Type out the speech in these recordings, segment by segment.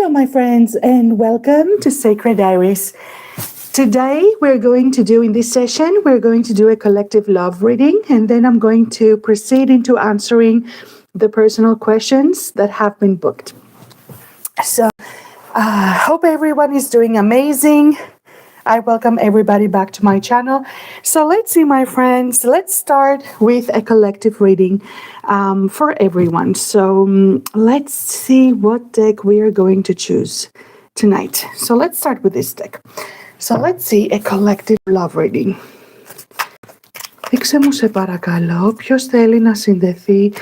Hello, my friends, and welcome to Sacrediris. Today, we're going to do, in this session, we're going to do a collective love reading, and then I'm going to proceed into answering the personal questions that have been booked. So, hope everyone is doing amazing. I welcome everybody back to my channel. So let's see, my friends, let's start with a collective reading for everyone. So let's see what deck we are going to choose tonight. So let's start with this deck. So let's see a collective love reading. Δείξε μου σε παρακαλώ ποιος θέλει να συνδεθεί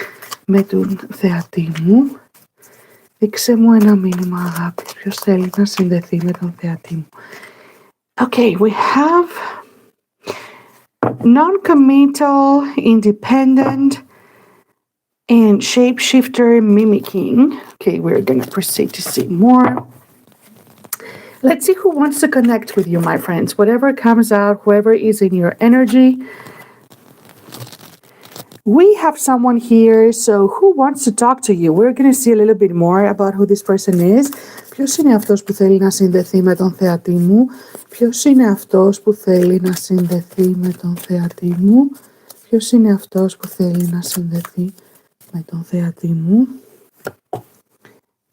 με τον θεατή μου. Δείξε μου ένα μήνυμα αγάπη. Ποιος θέλει να συνδεθεί με τον θεατή μου. Okay, we have non-committal, independent, and shapeshifter mimicking. Okay, we're going to proceed to see more. Let's see who wants to connect with you, my friends. Whatever comes out, whoever is in your energy. We have someone here, so who wants to talk to you? We're going to see a little bit more about who this person is. Ποιος είναι αυτός που θέλει να συνδεθεί με τον θεατή μου? Ποιος είναι αυτός που θέλει να συνδεθεί με τον θεατή μου? Ποιος είναι αυτός που θέλει να συνδεθεί με τον θεατή μου?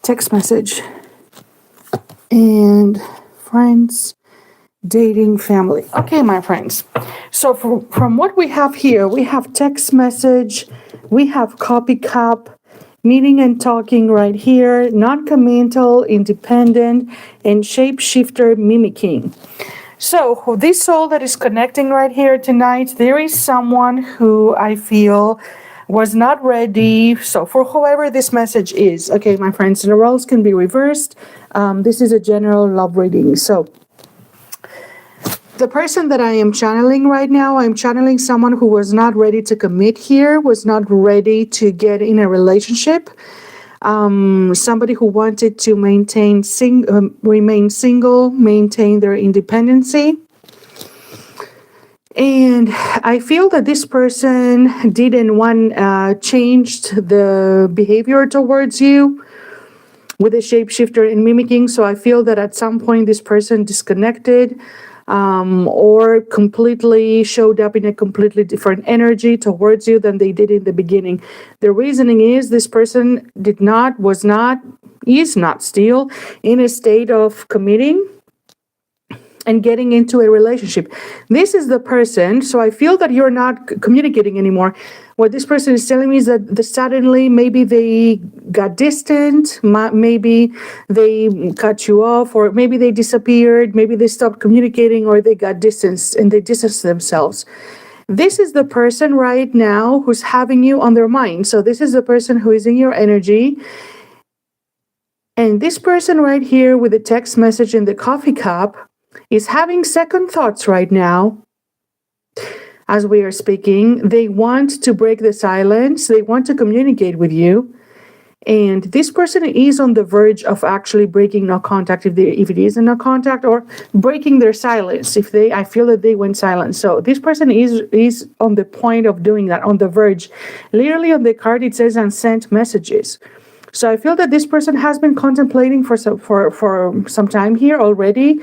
Text message. And friends, dating, family. Okay, my friends. So from what we have here, we have text message, we have copy cup, meeting and talking right here, non-committal, independent, and shapeshifter mimicking. So this soul that is connecting right here tonight, there is someone who I feel was not ready. So for whoever this message is, okay, my friends, the roles can be reversed. This is a general love reading. So the person that I am channeling right now, I'm channeling someone who was not ready to commit here, was not ready to get in a relationship. Somebody who wanted to remain single, maintain their independency. And I feel that this person changed the behavior towards you with a shapeshifter and mimicking. So I feel that at some point this person disconnected, or completely showed up in a completely different energy towards you than they did in the beginning. The reasoning is this person is not still in a state of committing and getting into a relationship. This is the person, so I feel that you're not communicating anymore. What this person is telling me is that suddenly maybe they got distant, maybe they cut you off, or maybe they disappeared, maybe they stopped communicating, or they got distanced and they distanced themselves. This is the person right now who's having you on their mind. So this is the person who is in your energy. And this person right here with the text message in the coffee cup is having second thoughts right now. As we are speaking, they want to break the silence. They want to communicate with you. And this person is on the verge of actually breaking no contact, if it is a no contact, or breaking their silence. I feel that they went silent. So this person is on the point of doing that, on the verge. Literally on the card, it says unsent messages. So I feel that this person has been contemplating for some time here already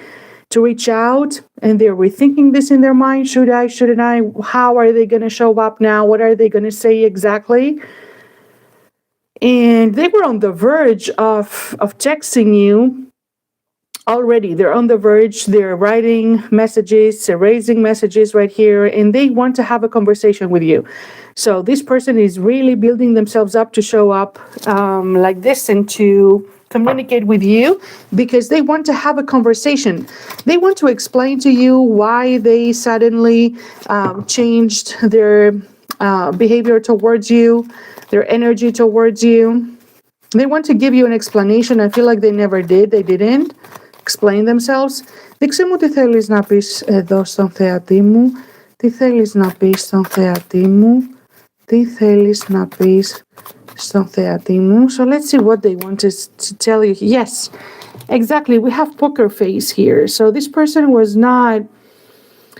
to reach out, and they're rethinking this in their mind. Should I, shouldn't I? How are they going to show up now? What are they going to say exactly? And they were on the verge of texting you already. They're on the verge. They're writing messages, erasing messages right here, and they want to have a conversation with you. So this person is really building themselves up to show up like this and to communicate with you because they want to have a conversation. They want to explain to you why they suddenly changed their behavior towards you, their energy towards you. They want to give you an explanation. I feel like they never did. They didn't explain themselves. Δείξε μου τι θέλεις να πεις εδώ στον θεατή μου. Τι θέλεις να πεις στον θεατή μου. Τι θέλεις να πεις στον θεατή μου. So let's see what they want to tell you. Yes, exactly. We have poker face here. So this person was not,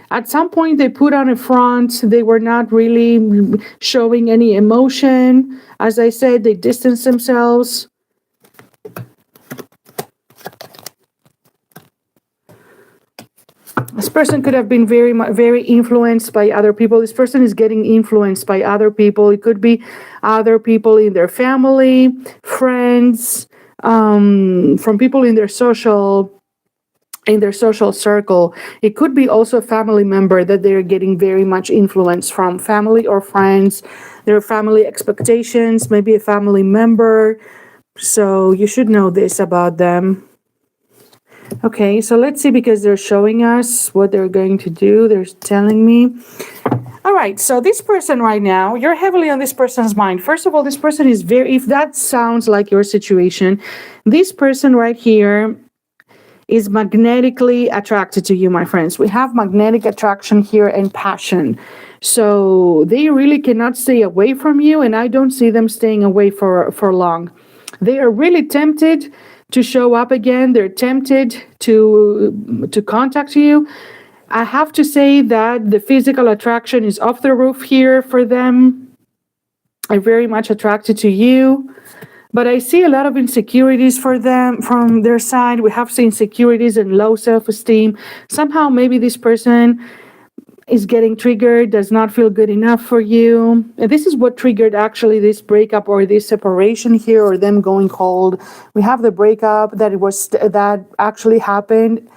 at some point they put on a front. They were not really showing any emotion. As I said, they distanced themselves. This person could have been very influenced by other people. This person is getting influenced by other people. It could be other people in their family, friends, from people in their social circle. It could be also a family member that they're getting very much influence from, family or friends, their family expectations, maybe a family member. So you should know this about them. Okay, so let's see, because they're showing us what they're going to do. They're telling me. All right, so this person right now, you're heavily on this person's mind. First of all, this person is if that sounds like your situation, this person right here is magnetically attracted to you, my friends. We have magnetic attraction here and passion. So they really cannot stay away from you, and I don't see them staying away for long. They are really tempted to show up again. They're tempted to contact you. I have to say that the physical attraction is off the roof here for them. Are very much attracted to you. But I see a lot of insecurities for them from their side. We have seen insecurities and low self-esteem. Somehow maybe this person is getting triggered, does not feel good enough for you. And this is what triggered actually this breakup or this separation here, or them going cold. We have the breakup that actually happened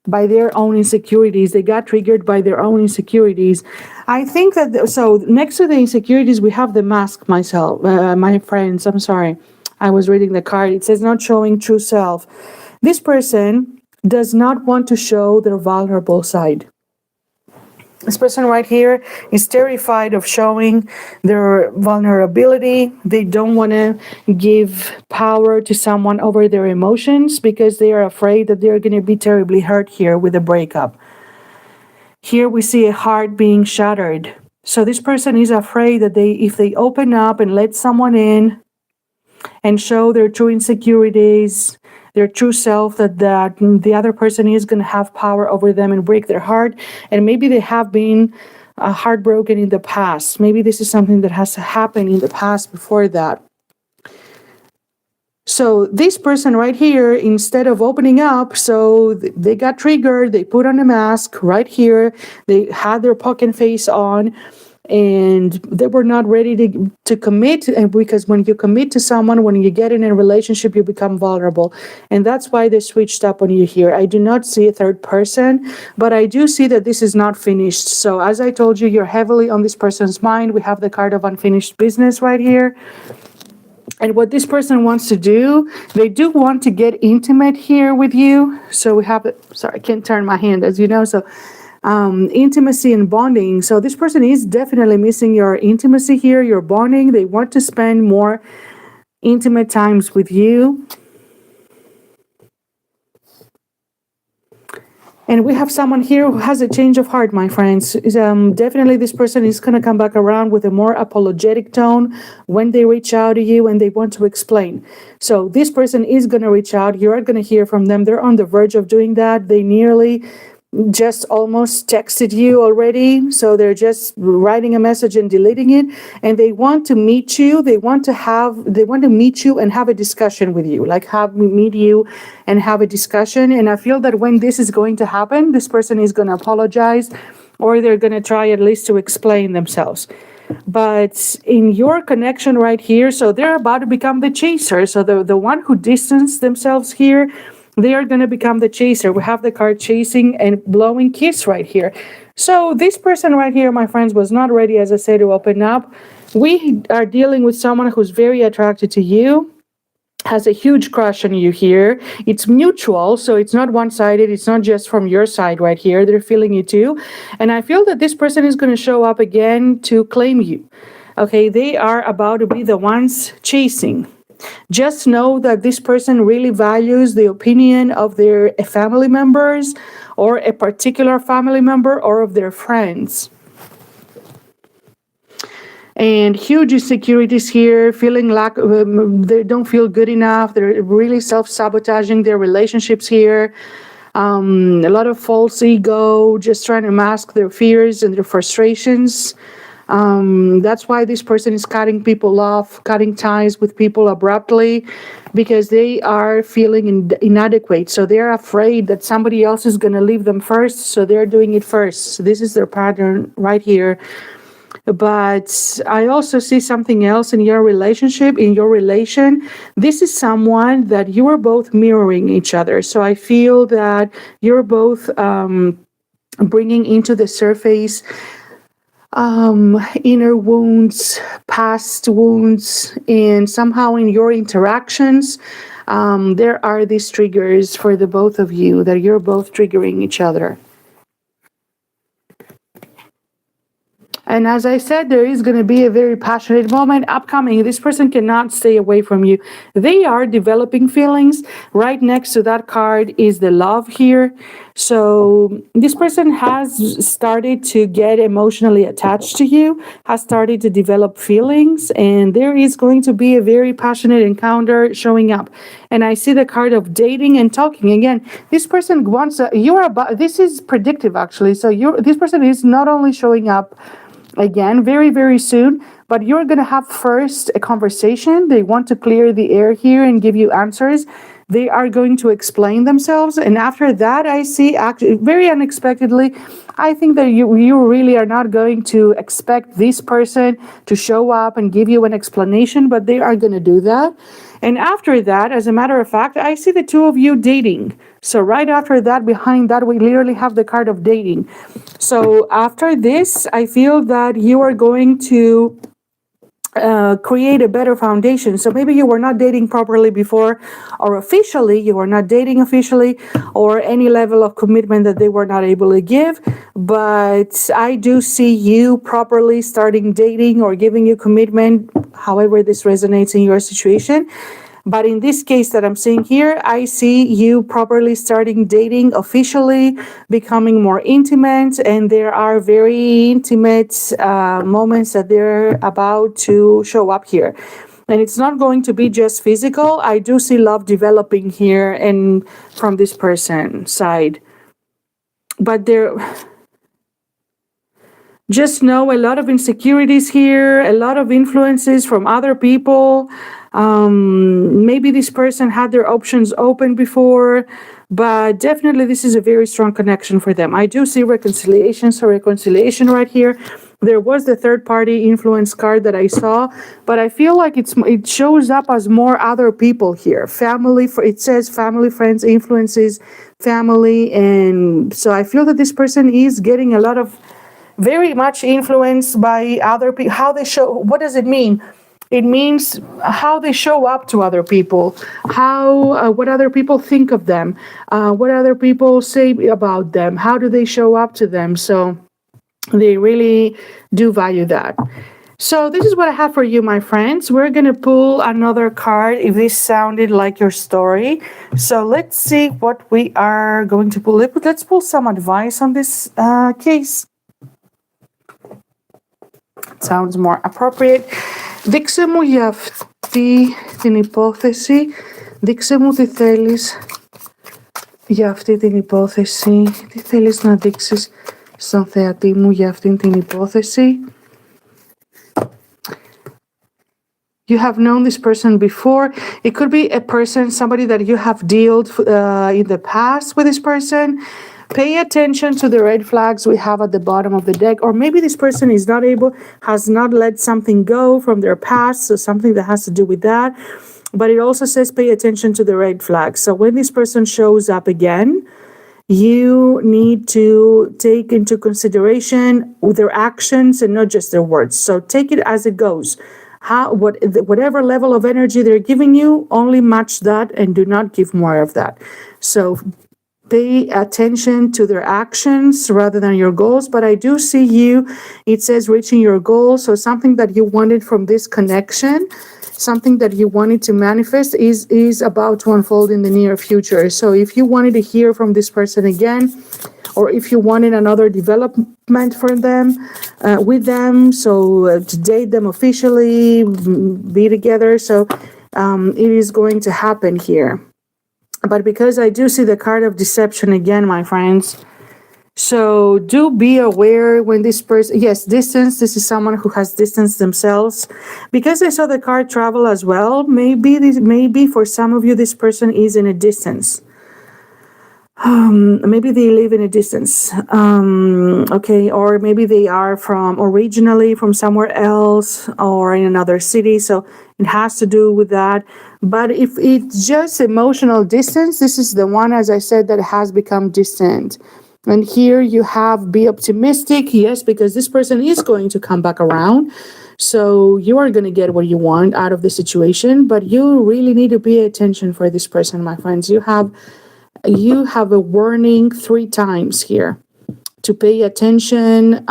by their own insecurities. They got triggered by their own insecurities. I think that, so next to the insecurities, we have the mask, my friends, I'm sorry. I was reading the card. It says not showing true self. This person does not want to show their vulnerable side. This person right here is terrified of showing their vulnerability. They don't want to give power to someone over their emotions because they are afraid that they're going to be terribly hurt here with a breakup. Here we see a heart being shattered. So this person is afraid that if they open up and let someone in and show their true insecurities, their true self, that the other person is going to have power over them and break their heart. And maybe they have been heartbroken in the past. Maybe this is something that has happened in the past before that. So this person right here, instead of opening up, so they got triggered, they put on a mask right here, they had their poker face on, and they were not ready to commit. And because when you commit to someone, when you get in a relationship, you become vulnerable. And that's why they switched up on you here. I do not see a third person, but I do see that this is not finished. So as I told you, you're heavily on this person's mind. We have the card of unfinished business right here. And what this person wants to do, they do want to get intimate here with you. So we have sorry, I can't turn my hand, as you know. So intimacy and bonding. So this person is definitely missing your intimacy here, your bonding. They want to spend more intimate times with you. And we have someone here who has a change of heart, my friends. Definitely this person is going to come back around with a more apologetic tone when they reach out to you and they want to explain. So this person is going to reach out. You are going to hear from them. They're on the verge of doing that. They nearly just almost texted you already. So they're just writing a message and deleting it. And they want to meet you. They want to meet you and have a discussion with you, like meet you and have a discussion. And I feel that when this is going to happen, this person is going to apologize, or they're going to try at least to explain themselves. But in your connection right here, so they're about to become the chaser. So the one who distanced themselves here, they are going to become the chaser. We have the card chasing and blowing kiss right here. So this person right here, my friends, was not ready, as I said, to open up. We are dealing with someone who's very attracted to you, has a huge crush on you here. It's mutual, so it's not one-sided. It's not just from your side right here. They're feeling you too. And I feel that this person is going to show up again to claim you. Okay, they are about to be the ones chasing. Just know that this person really values the opinion of their family members, or a particular family member, or of their friends. And huge insecurities here, feeling like they don't feel good enough. They're really self-sabotaging their relationships here. A lot of false ego, just trying to mask their fears and their frustrations. That's why this person is cutting people off, cutting ties with people abruptly, because they are feeling inadequate. So they're afraid that somebody else is going to leave them first. So they're doing it first. So this is their pattern right here. But I also see something else in your relationship, in your relation. This is someone that you are both mirroring each other. So I feel that you're both bringing into the surface inner wounds, past wounds, and somehow in your interactions, there are these triggers for the both of you that you're both triggering each other. And as I said, there is going to be a very passionate moment upcoming. This person cannot stay away from you. They are developing feelings. Right next to that card is the love here. So this person has started to get emotionally attached to you, has started to develop feelings, and there is going to be a very passionate encounter showing up. And I see the card of dating and talking. Again, this person wants, this is predictive actually. So this person is not only showing up again very, very soon, but you're going to have first a conversation. They want to clear the air here and give you answers. They are going to explain themselves, and after that, I see actually very unexpectedly, I think that you really are not going to expect this person to show up and give you an explanation, but they are going to do that. And after that, as a matter of fact, I see the two of you dating. So right after that, behind that, we literally have the card of dating. So after this, I feel that you are going to create a better foundation. So maybe you were not dating properly before, or officially, you were not dating officially, or any level of commitment that they were not able to give. But I do see you properly starting dating or giving you commitment, however this resonates in your situation. But in this case that I'm seeing here, I see you properly starting dating officially, becoming more intimate, and there are very intimate moments that they're about to show up here. And it's not going to be just physical. I do see love developing here and from this person side. But just know a lot of insecurities here, a lot of influences from other people. Maybe this person had their options open before, but definitely this is a very strong connection for them. I do see reconciliation, so reconciliation right here. There was the third party influence card that I saw, but I feel like it shows up as more other people here. Family, it says family, friends, influences, family, and so I feel that this person is getting a lot of very much influenced by other people. How they show, what does it mean? It means how they show up to other people, how what other people think of them, what other people say about them, how do they show up to them. So they really do value that. So this is what I have for you, my friends. We're going to pull another card if this sounded like your story. So let's see what we are going to pull. Let's pull some advice on this case. It sounds more appropriate. Δείξε μου για αυτή την υπόθεση. Δείξε μου τι θέλεις για αυτή την υπόθεση. Τι θέλεις να δείξεις στον θεατή μου για αυτή την υπόθεση. You have known this person before. It could be a person, somebody that you have dealt in the past with this person. Pay attention to the red flags we have at the bottom of the deck, or maybe this person has not let something go from their past, so something that has to do with that. But it also says pay attention to the red flags. So when this person shows up again, you need to take into consideration their actions and not just their words. So take it as it goes. Whatever level of energy they're giving you, only match that and do not give more of that. So pay attention to their actions rather than your goals. But I do see you, it says reaching your goals. So something that you wanted from this connection, something that you wanted to manifest is about to unfold in the near future. So if you wanted to hear from this person again, or if you wanted another development from them, with them, so to date them officially, be together. So it is going to happen here. But because I do see the card of deception again, my friends, So do be aware when this person, yes, distance, this is someone who has distanced themselves. Because I saw the card travel as well, maybe for some of you, this person is in a distance. Maybe they live in a distance. Okay, or maybe they are from originally from somewhere else or in another city. So it has to do with that. But if it's just emotional distance, this is the one, as I said, that has become distant. And here you have be optimistic, yes, because this person is going to come back around. So you are going to get what you want out of the situation, but you really need to pay attention for this person, my friends. You have a warning 3 times here to pay attention.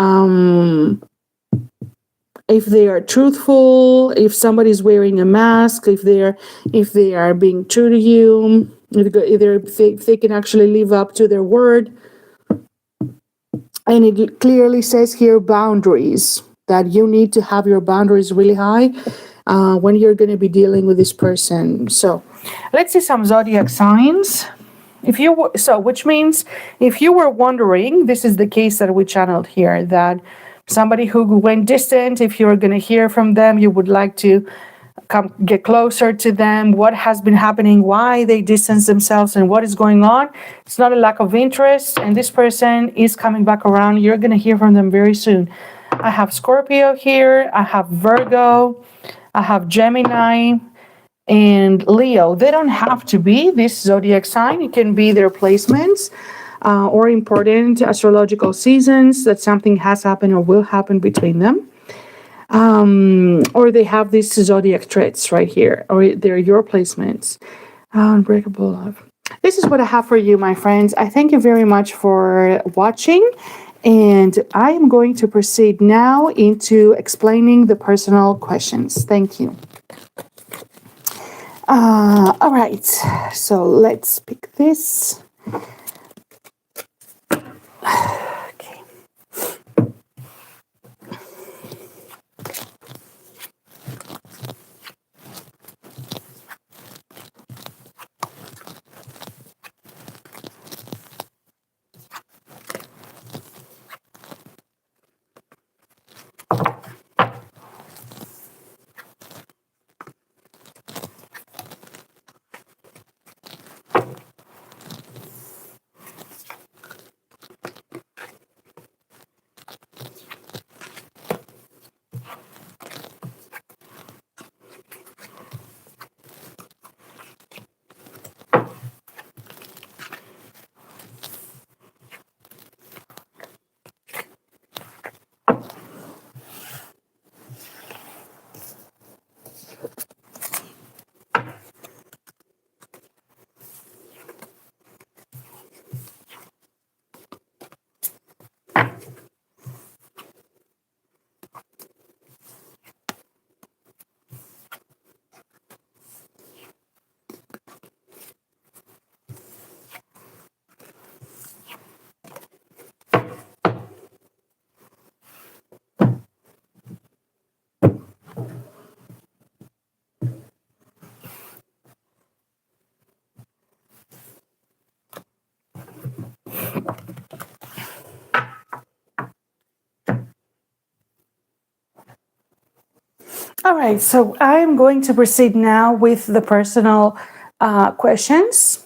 If they are truthful, if somebody's wearing a mask, if they are being true to you, if they can actually live up to their word. And it clearly says here boundaries, that you need to have your boundaries really high when you're going to be dealing with this person. So let's see some zodiac signs. Which means if you were wondering, this is the case that we channeled here, that somebody who went distant, if you're going to hear from them, you would like to come get closer to them, what has been happening, why they distance themselves, and what is going on. It's not a lack of interest, and this person is coming back around. You're going to hear from them very soon. I have Scorpio here, I have Virgo, I have Gemini, and Leo. They don't have to be this zodiac sign. It can be their placements or important astrological seasons that something has happened or will happen between them. Or they have these zodiac traits right here, or they're your placements. Unbreakable love. This is what I have for you, my friends. I thank you very much for watching. And I am going to proceed now into explaining the personal questions. Thank you. All right, so let's pick this. Okay. All right, so I'm going to proceed now with the personal questions.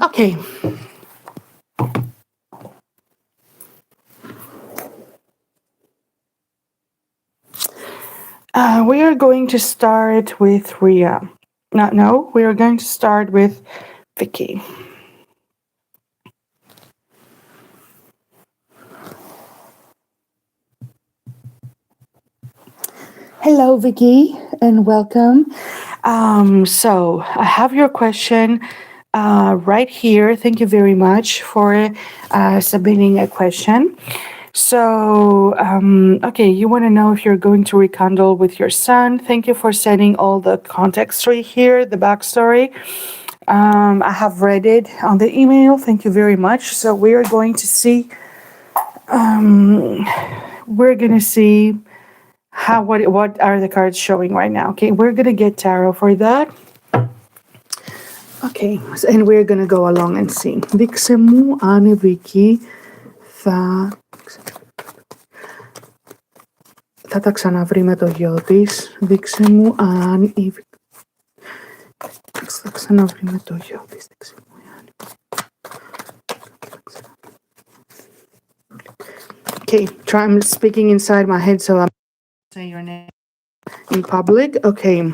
Okay. We are going to start with Ria. No, we are going to start with Vicky. Hello, Vicky, and welcome. So I have your question right here. Thank you very much for submitting a question. So, okay, you want to know if you're going to rekindle with your son. Thank you for sending all the context right here, the backstory. I have read it on the email. Thank you very much. So we are going to see, What are the cards showing right now? Okay, we're gonna get tarot for that. Okay, and we're gonna go along and see. Δείξε μου αν η Βίκη θα τα ξαναβρει με το γιο της. Δείξε μου αν η Βίκη θα ξαναβρει με το γιο της. Δείξε μου αν... Okay, I'm speaking inside my head, so I'm say your name in public. Okay.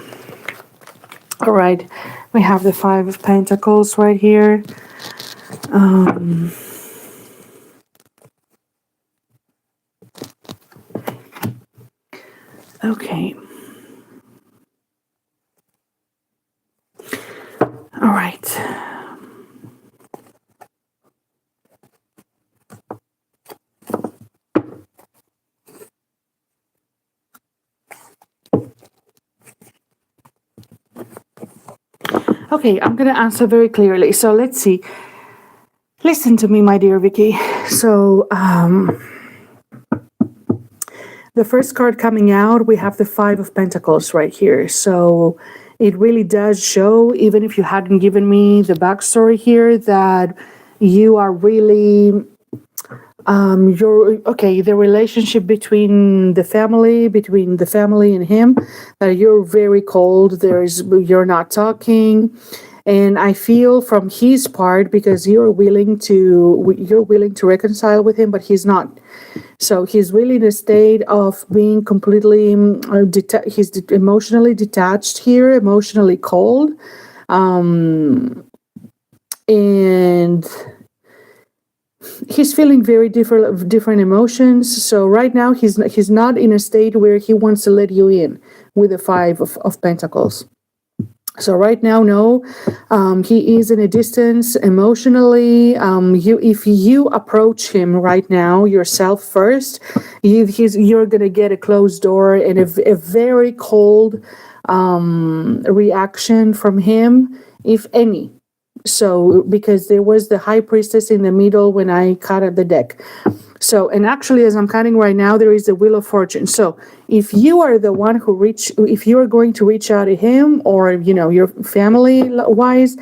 All right. We have the Five of Pentacles right here. Okay. All right. Okay, I'm going to answer very clearly. So let's see. Listen to me, my dear Vicky. So, the first card coming out, we have the Five of Pentacles right here. So it really does show, even if you hadn't given me the backstory here, that you are really, the relationship between the family and him, that you're very cold. You're not talking. And I feel from his part, because you're willing to reconcile with him, but he's not. So he's really in a state of being completely, he's emotionally detached here, emotionally cold. And he's feeling very different emotions. So right now he's not in a state where he wants to let you in with the Five of Pentacles. So right now, no, he is in a distance emotionally. If you approach him right now yourself first, you're gonna get a closed door and a very cold reaction from him, if any. So because there was the High Priestess in the middle when I cut at the deck. So, and actually, as I'm cutting right now, there is the Wheel of Fortune. So, if you are the one if you are going to reach out to him, or your family-wise,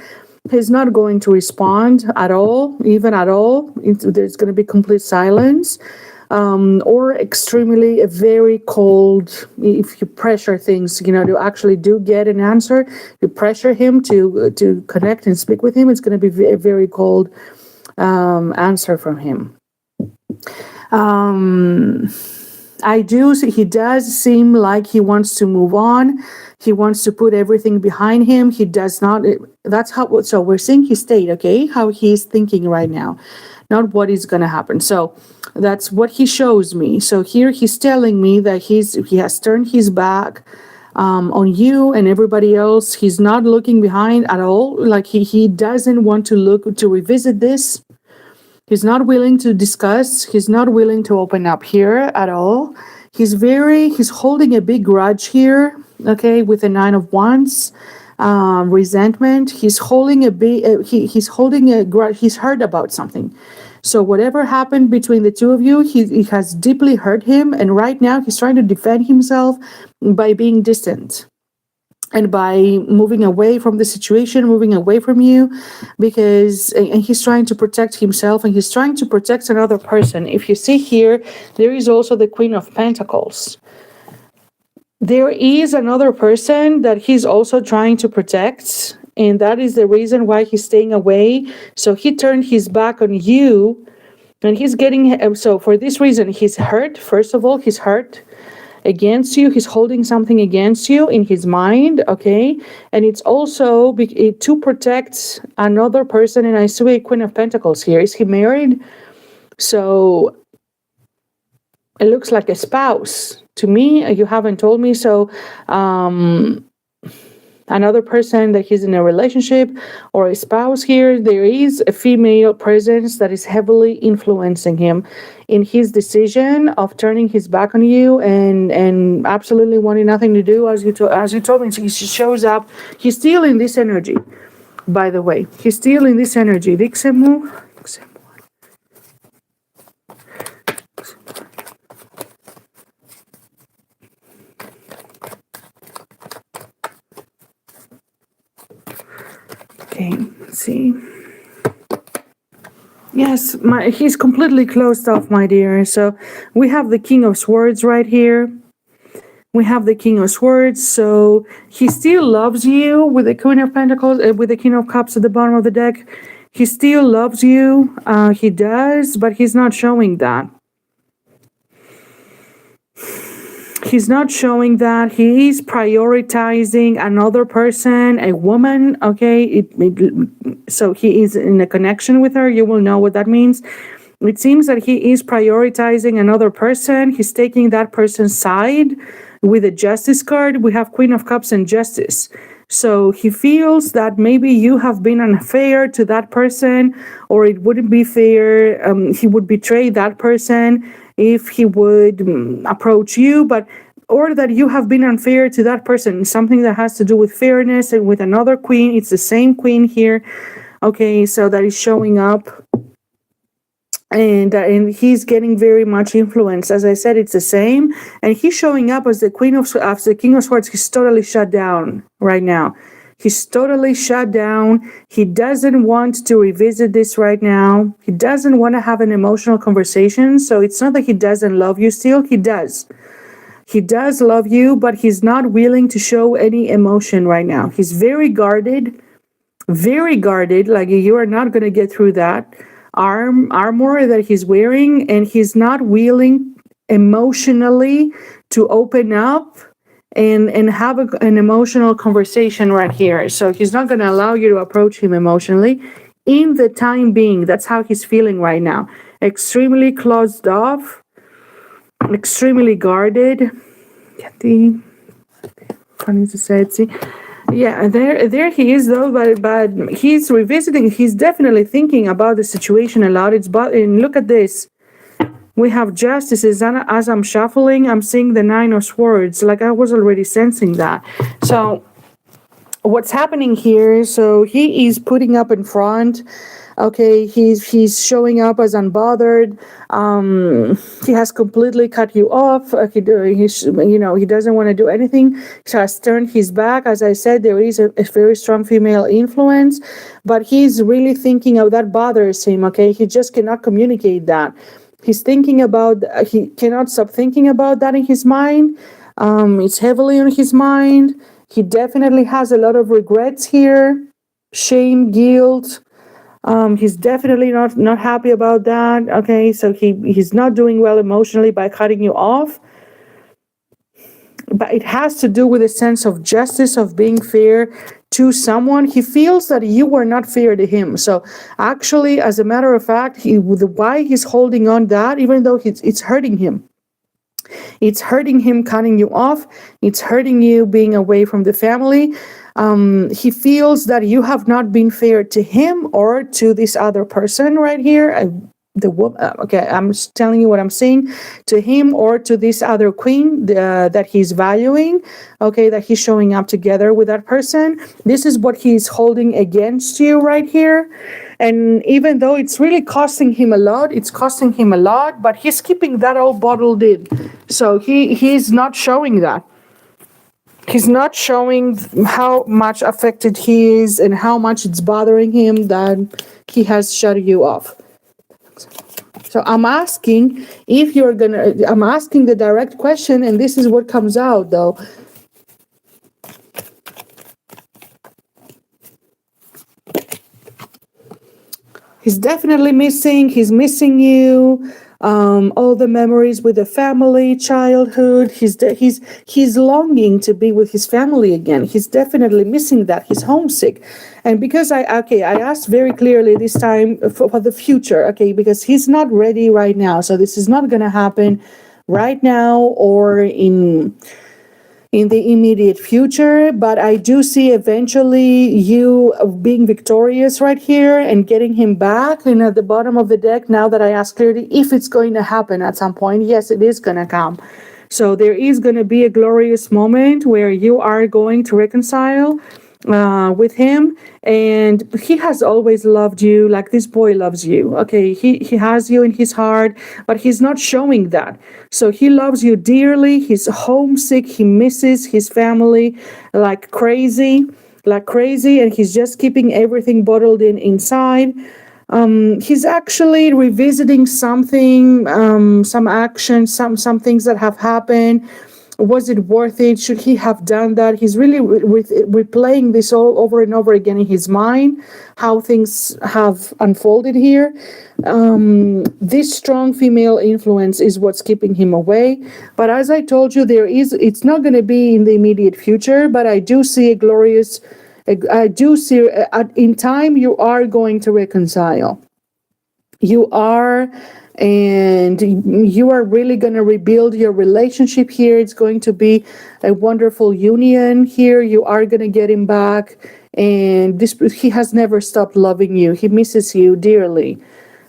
he's not going to respond at all, even at all. There's going to be complete silence, or extremely very cold. If you pressure things, to actually do get an answer, you pressure him to connect and speak with him. It's going to be a very cold answer from him. He does seem like he wants to move on. He wants to put everything behind him. He does not. So we're seeing his state, okay? How he's thinking right now, not what is going to happen. So that's what he shows me. So here he's telling me that he has turned his back on you and everybody else. He's not looking behind at all. Like he doesn't want to revisit this. He's not willing to discuss. He's not willing to open up here at all. He's holding a big grudge here, okay, with the Nine of Wands, resentment. He's holding he's holding a grudge. He's hurt about something. So whatever happened between the two of you, he has deeply hurt him. And right now he's trying to defend himself by being distant. And by moving away from the situation, moving away from you, and he's trying to protect himself and he's trying to protect another person. If you see here, there is also the Queen of Pentacles. There is another person that he's also trying to protect, and that is the reason why he's staying away. So he turned his back on you, and so for this reason, he's hurt. First of all, he's hurt against you. He's holding something against you in his mind, okay? And it's also to protect another person. And I see a Queen of Pentacles here. Is he married? So it looks like a spouse to me. You haven't told me. So another person that he's in a relationship or a spouse here, there is a female presence that is heavily influencing him in his decision of turning his back on you and absolutely wanting nothing to do. As you told me, he shows up. He's still in this energy, by the way. He's still in this energy. Okay, let's see. Yes, he's completely closed off, my dear. So we have the King of Swords right here. We have the King of Swords, so he still loves you with the Queen of Pentacles, with the King of Cups at the bottom of the deck. He still loves you. He does, but he's not showing that. He's not showing that. He is prioritizing another person, a woman, okay? So he is in a connection with her. You will know what that means. It seems that he is prioritizing another person. He's taking that person's side. With the Justice card, we have Queen of Cups and Justice. So he feels that maybe you have been unfair to that person, or it wouldn't be fair. He would betray that person if he would approach you, or that you have been unfair to that person. Something that has to do with fairness. And with another queen, it's the same queen here. Okay, so that is showing up. And he's getting very much influence. As I said, it's the same. And he's showing up as the King of Swords. He's totally shut down right now. He's totally shut down. He doesn't want to revisit this right now. He doesn't want to have an emotional conversation. So it's not that he doesn't love you still. He does. He does love you, but he's not willing to show any emotion right now. He's very guarded, like you are not going to get through that armor that he's wearing, and he's not willing emotionally to open up and have an emotional conversation right here. So he's not going to allow you to approach him emotionally in the time being. That's how he's feeling right now. Extremely closed off, extremely guarded. Funny to say it, see. Yeah, there he is though, but he's revisiting. He's definitely thinking about the situation a lot. And look at this. We have Justices, and as I'm shuffling, I'm seeing the Nine of Swords. Like I was already sensing that. So what's happening here? So he is putting up in front. Okay, he's showing up as unbothered. He has completely cut you off. He doesn't want to do anything. He has turned his back. As I said, there is a very strong female influence, but he's really thinking of that bothers him. Okay, he just cannot communicate that. He's thinking about. He cannot stop thinking about that in his mind. It's heavily on his mind. He definitely has a lot of regrets here, shame, guilt. He's definitely not happy about that. Okay, so he's not doing well emotionally by cutting you off. But it has to do with a sense of justice, of being fair to someone. He feels that you were not fair to him. So actually, as a matter of fact, why he's holding on that, even though it's hurting him. It's hurting him cutting you off. It's hurting you being away from the family. He feels that you have not been fair to him or to this other person right here. Okay, I'm just telling you what I'm seeing, to him or to this other queen that he's valuing. Okay, that he's showing up together with that person. This is what he's holding against you right here. And even though it's really costing him a lot, but he's keeping that all bottled in. So he's not showing that. He's not showing how much affected he is and how much it's bothering him that he has shut you off. So I'm asking I'm asking the direct question, and this is what comes out though. He's definitely he's missing you. All the memories with the family, childhood. He's longing to be with his family again. He's definitely missing that. He's homesick. And because I asked very clearly this time for the future, okay, because he's not ready right now. So this is not going to happen right now or in the immediate future, but I do see eventually you being victorious right here and getting him back. And at the bottom of the deck, now that I ask clearly if it's going to happen at some point, yes, it is going to come. So there is going to be a glorious moment where you are going to reconcile with him, and he has always loved you like this boy loves you. Okay, he has you in his heart, but he's not showing that. So he loves you dearly. He's homesick. He misses his family like crazy. like crazy, and he's just keeping everything bottled inside. He's actually revisiting something, some actions, some things that have happened. Was it worth it? Should he have done that? He's really replaying this all over and over again in his mind, how things have unfolded here. This strong female influence is what's keeping him away. But as I told you, it's not going to be in the immediate future, but I do see a glorious, I do see in time you are going to reconcile. You are, and you are really going to rebuild your relationship here. It's going to be a wonderful union here. You are going to get him back, and he has never stopped loving you. He misses you dearly.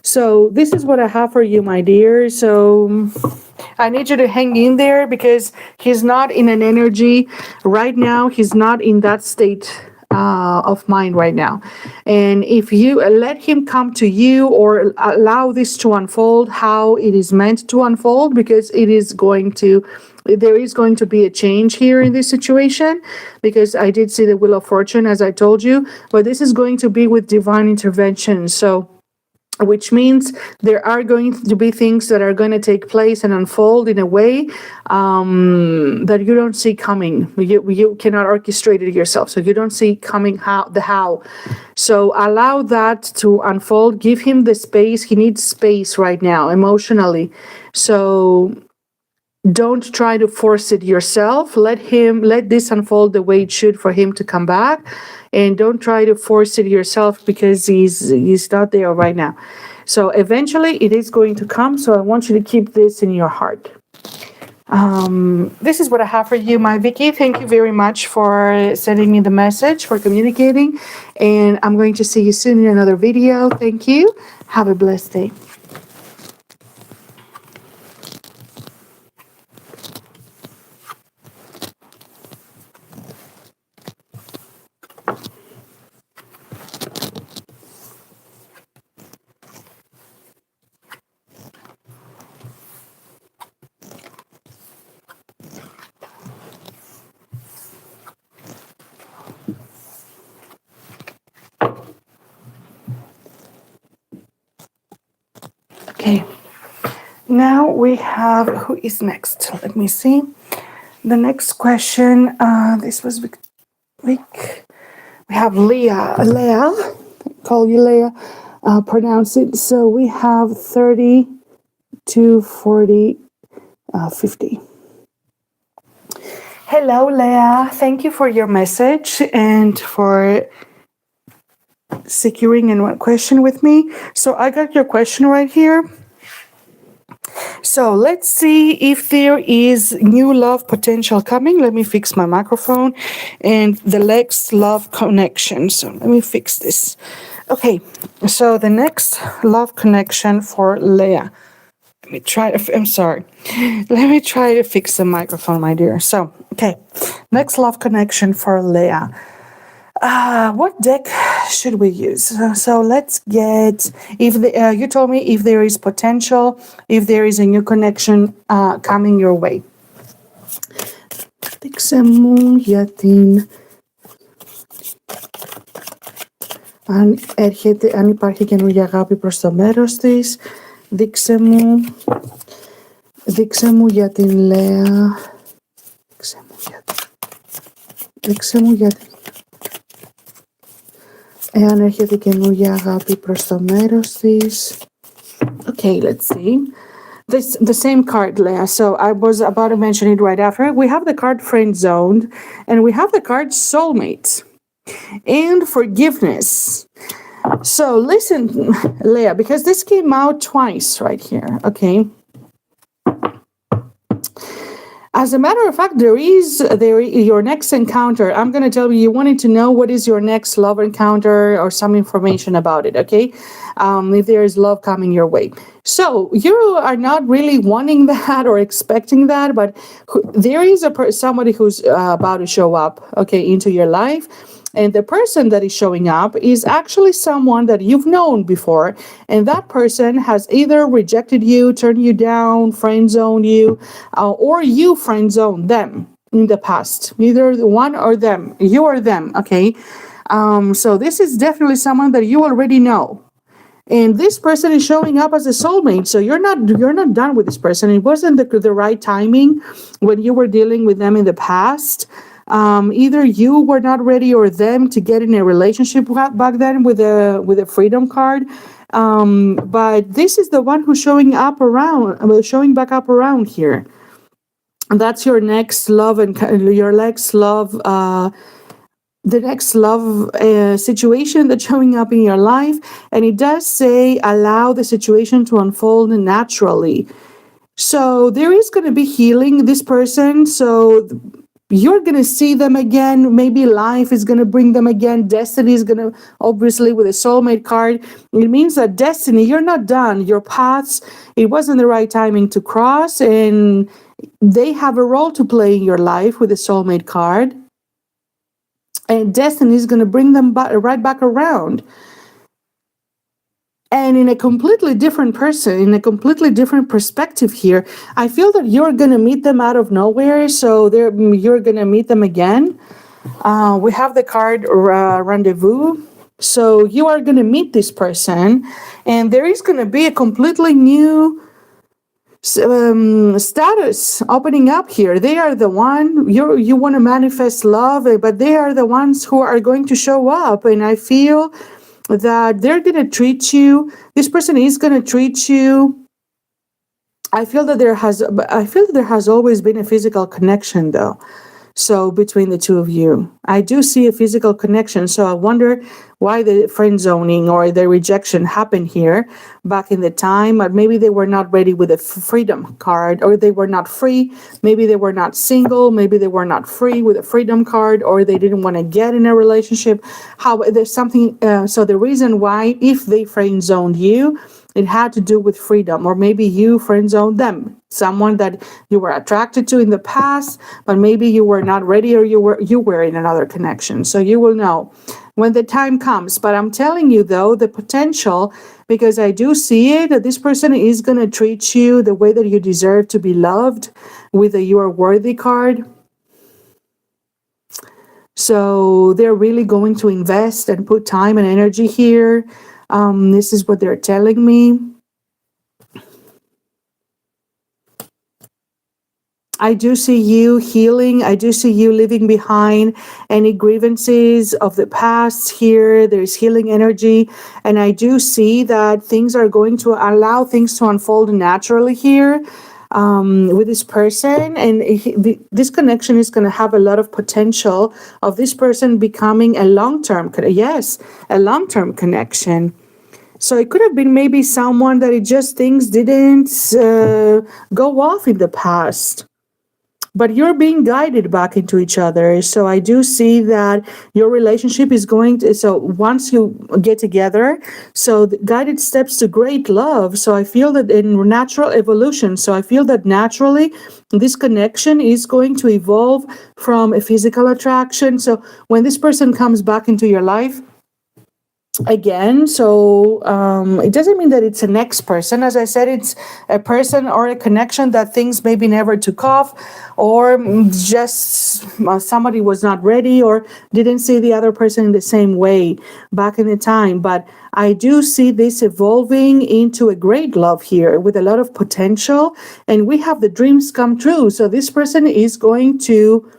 So this is what I have for you, my dear. So I need you to hang in there, because he's not in an energy right now. He's not in that state of mind right now. And if you let him come to you, or allow this to unfold how it is meant to unfold, because there is going to be a change here in this situation, because I did see the Wheel of Fortune, as I told you, but this is going to be with divine intervention. So, which means there are going to be things that are going to take place and unfold in a way that you don't see coming. You cannot orchestrate it yourself, so you don't see coming how. So allow that to unfold. Give him the space. He needs space right now, emotionally. So don't try to force it yourself. Let this unfold the way it should for him to come back. And don't try to force it yourself, because he's not there right now. So eventually it is going to come. So I want you to keep this in your heart. This is what I have for you, my Vicky. Thank you very much for sending me the message, for communicating. And I'm going to see you soon in another video. Thank you. Have a blessed day. Okay, now we have, who is next? Let me see. The next question, this was Vic. We have Leah. Leah, call you Leah, pronounce it. So we have 30 to 40, 50. Hello, Leah. Thank you for your message and for securing in one question with me. So I got your question right here. So let's see if there is new love potential coming. Let me fix my microphone and the next love connection. So let me fix this. Okay, so the next love connection for Leah. Let me try to fix the microphone, my dear. So, okay, next love connection for Leah. What deck should we use? So let's get, you told me if there is potential, if there is a new connection coming your way. Δείξε μου για την, αν υπάρχει καινούργια αγάπη προς το μέρος της. Δείξε μου για την Λέα. Δείξε μου για την, εάν έρχεται καινούργια αγάπη προς το μέρος της. Okay, let's see. The same card, Leah. So I was about to mention it right after. We have the card friend zoned, and we have the card soulmate and forgiveness. So listen, Leah, because this came out twice right here. Okay. As a matter of fact, there your next encounter. I'm going to tell you wanted to know what is your next love encounter or some information about it, okay? If there is love coming your way. So you are not really wanting that or expecting that, but there is somebody who's about to show up, okay, into your life. And the person that is showing up is actually someone that you've known before. And that person has either rejected you, turned you down, friend zoned you, or you friend zoned them. in the past, either the one or them, you or them. Okay. So this is definitely someone that you already know. And this person is showing up as a soulmate. So you're not done with this person. It wasn't the right timing when you were dealing with them in the past. Either you were not ready or them to get in a relationship back then with a freedom card. But this is the one who's showing back up around here. And that's your next love and your next love. The next love situation that's showing up in your life. And it does say allow the situation to unfold naturally. So there is going to be healing this person. So you're going to see them again. Maybe life is going to bring them again. Destiny is going to, obviously, with a soulmate card, it means that destiny, you're not done. Your paths, it wasn't the right timing to cross. And they have a role to play in your life with a soulmate card. And destiny is going to bring them right back around. And in a completely different person, in a completely different perspective here, I feel that you're going to meet them out of nowhere. So you're going to meet them again. We have the card rendezvous. So you are going to meet this person. And there is going to be a completely new status opening up here. They are the one you want to manifest love, but they are the ones who are going to show up. And I feel that they're going to treat you. This person is going to treat you. I feel that there has always been a physical connection, though. So between the two of you, I do see a physical connection. So I wonder why the friend zoning or the rejection happened here back in the time. But maybe they were not ready with a freedom card, or they were not free. Maybe they were not single. Maybe they were not free with a freedom card, or they didn't want to get in a relationship. There's something. So the reason why, if they friend zoned you, it had to do with freedom, or maybe you friend zoned them, someone that you were attracted to in the past, but maybe you were not ready, or you were in another connection. So you will know when the time comes. But I'm telling you, though, the potential, because I do see it, that this person is going to treat you the way that you deserve to be loved with a You Are Worthy card. So they're really going to invest and put time and energy here. This is what they're telling me. I do see you healing. I do see you leaving behind any grievances of the past here. There's healing energy. And I do see that things are going to allow things to unfold naturally here with this person. And this connection is going to have a lot of potential of this person becoming a long-term connection. So it could have been maybe someone that things didn't go off in the past. But you're being guided back into each other. So I do see that your relationship is going to, so once you get together, so the guided steps to great love. So I feel that in natural evolution, so I feel that naturally this connection is going to evolve from a physical attraction. So when this person comes back into your life, again, so it doesn't mean that it's a next person. As I said, it's a person or a connection that things maybe never took off, or just somebody was not ready or didn't see the other person in the same way back in the time. But I do see this evolving into a great love here with a lot of potential, and we have the dreams come true. So this person is going to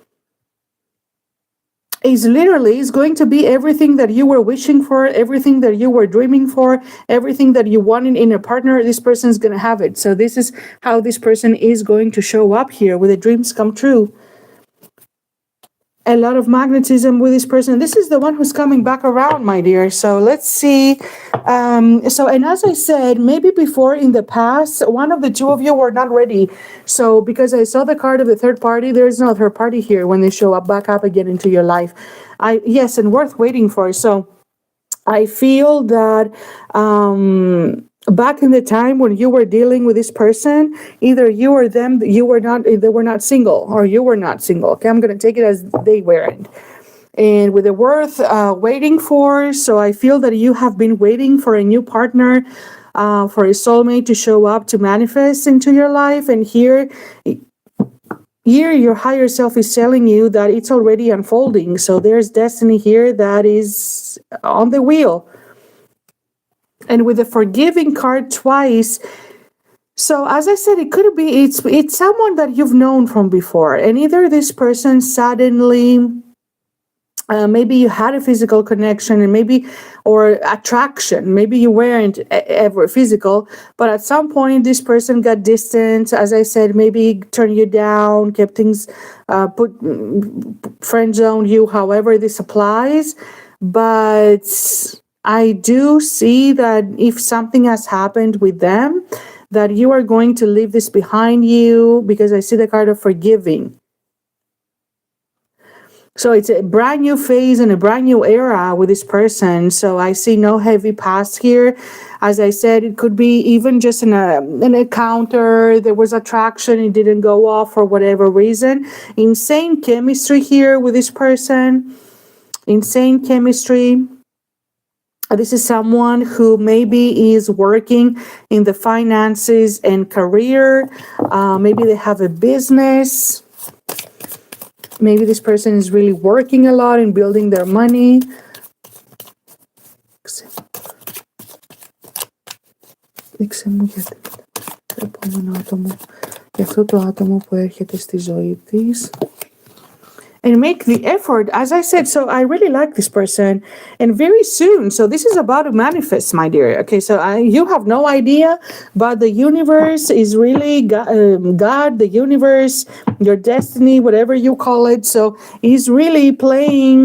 is going to be everything that you were wishing for, everything that you were dreaming for, everything that you wanted in a partner. This person is going to have it. So this is how this person is going to show up here with the dreams come true. A lot of magnetism with this person. This is the one who's coming back around, my dear. So let's see. And as I said, maybe before in the past, one of the two of you were not ready. So because I saw the card of the third party, there is no third party here when they show up back up again into your life. Yes, and worth waiting for. So I feel that back in the time when you were dealing with this person, either you or them, they were not single, or you were not single. Okay, I'm going to take it as they weren't. And with the worth waiting for, so I feel that you have been waiting for a new partner, for a soulmate to show up, to manifest into your life. And here here your higher self is telling you that it's already unfolding. So there's destiny here that is on the wheel. And with the forgiving card twice, so as I said, it could be it's someone that you've known from before, and either this person suddenly, maybe you had a physical connection, and maybe, or attraction. Maybe you weren't ever physical, but at some point this person got distant. As I said, maybe turned you down, kept things, put friend zone you. However, this applies, but I do see that if something has happened with them, that you are going to leave this behind you, because I see the card of forgiving. So it's a brand new phase and a brand new era with this person. So I see no heavy past here. As I said, it could be even just an encounter. There was attraction. It didn't go off for whatever reason. Insane chemistry here with this person. Insane chemistry. This is someone who maybe is working in the finances and career. Maybe they have a business. Maybe this person is really working a lot and building their money. Και αυτό το άτομο που έρχεται στη ζωή της. And make the effort, as I said. So I really like this person, and very soon. So this is about to manifest, my dear. Okay, so you have no idea, but the universe is really God, the universe, your destiny, whatever you call it. So he's really playing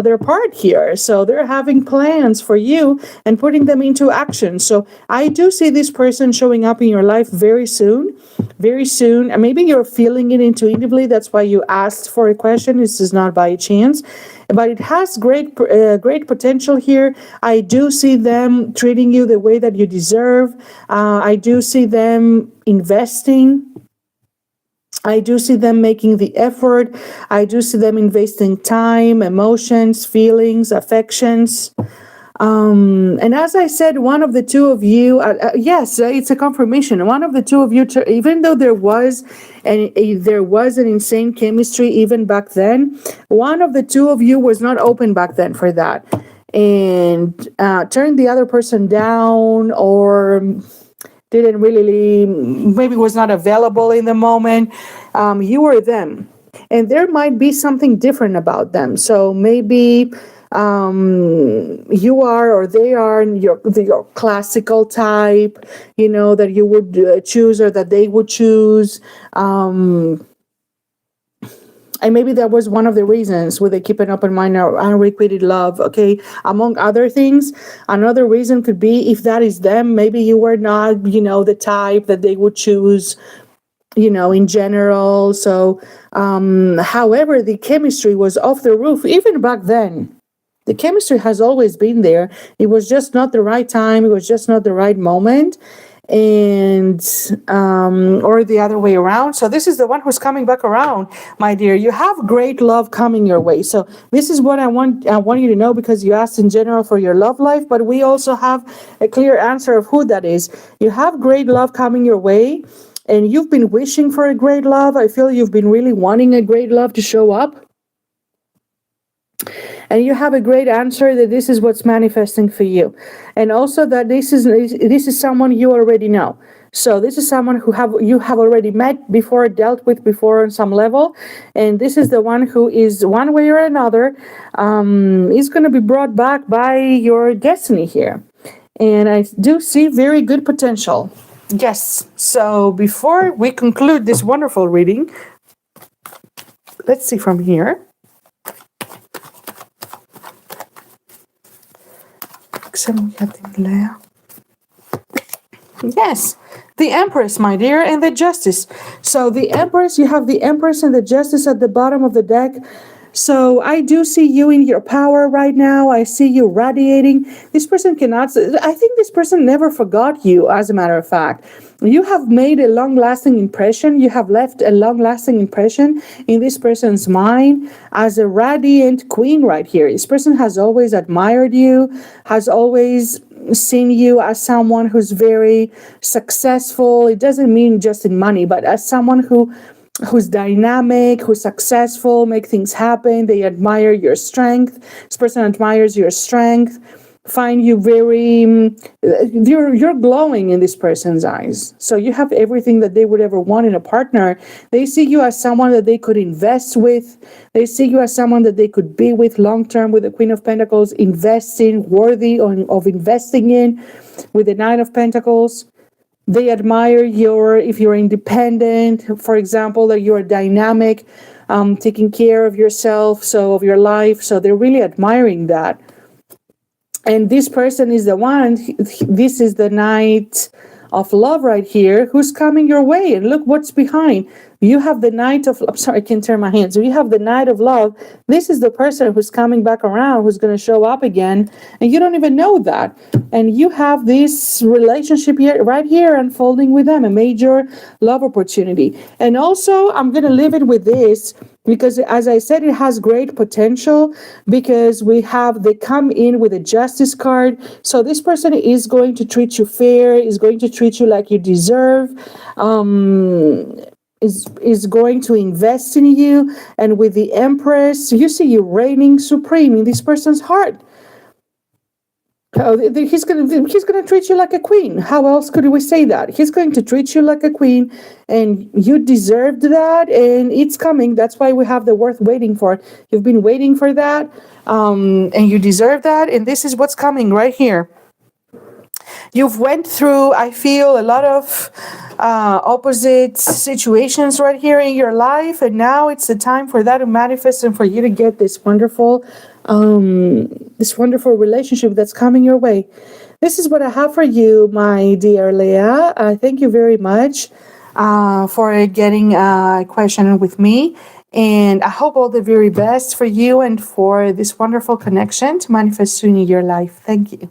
their part here. So they're having plans for you and putting them into action. So I do see this person showing up in your life very soon. Very soon. And maybe you're feeling it intuitively. That's why you asked for a question. This is not by chance, but it has great potential here. I do see them treating you the way that you deserve. I do see them investing. I do see them making the effort. I do see them investing time, emotions, feelings, affections. And as I said, one of the two of you, yes, it's a confirmation. One of the two of you, even though there was an insane chemistry even back then, one of the two of you was not open back then for that, and turned the other person down, or didn't really, maybe was not available in the moment. You or them, and there might be something different about them. So maybe you are, or they are, your classical type, that you would choose, or that they would choose. And maybe that was one of the reasons where they keep an open mind or unrequited love. Okay, among other things, another reason could be, if that is them, maybe you were not, the type that they would choose, in general. So, however, the chemistry was off the roof even back then. The chemistry has always been there. It was just not the right time. It was just not the right moment. And, or the other way around. So this is the one who's coming back around, my dear. You have great love coming your way. So this is what I want you to know, because you asked in general for your love life, but we also have a clear answer of who that is. You have great love coming your way, and you've been wishing for a great love. I feel you've been really wanting a great love to show up. And you have a great answer that this is what's manifesting for you. And also that this is someone you already know. So this is someone who you have already met before, dealt with before on some level. And this is the one who is, one way or another, is going to be brought back by your destiny here. And I do see very good potential. Yes. So before we conclude this wonderful reading, let's see from here. Yes, the Empress, my dear, and the Justice. So the Empress, you have the Empress and the Justice at the bottom of the deck. So I do see you in your power right now. I see you radiating. This person I think this person never forgot you, as a matter of fact. You have made a long-lasting impression. You have left a long-lasting impression in this person's mind as a radiant queen right here. This person has always admired you, has always seen you as someone who's very successful. It doesn't mean just in money, but as someone who who's dynamic, who's successful, make things happen. They admire your strength. This person admires your strength. Find you very, you're glowing in this person's eyes. So you have everything that they would ever want in a partner. They see you as someone that they could invest with. They see you as someone that they could be with long term. With the Queen of Pentacles, investing, worthy of investing in. With the Knight of Pentacles, they admire if you're independent, for example, that you're dynamic, taking care of yourself, so of your life. So they're really admiring that. And this person is the one, this is the Knight of Love right here, who's coming your way. And look what's behind. You have the Knight of, I'm sorry, I can't turn my hand. So you have the Knight of Love. This is the person who's coming back around, who's going to show up again. And you don't even know that. And you have this relationship here, right here, unfolding with them, a major love opportunity. And also, I'm going to leave it with this, because as I said, it has great potential, because they come in with a Justice card. So this person is going to treat you fair, is going to treat you like you deserve, is going to invest in you. And with the Empress, you see you reigning supreme in this person's heart. He's gonna treat you like a queen. How else could we say that? He's going to treat you like a queen, and you deserved that, and it's coming. That's why we have the worth waiting for. You've been waiting for that, and you deserve that, and this is what's coming right here. You've went through, I feel, a lot of opposite situations right here in your life, and now it's the time for that to manifest and for you to get this wonderful relationship that's coming your way. This is what I have for you, my dear Leah. Thank you very much for getting a question with me. And I hope all the very best for you and for this wonderful connection to manifest soon in your life. Thank you.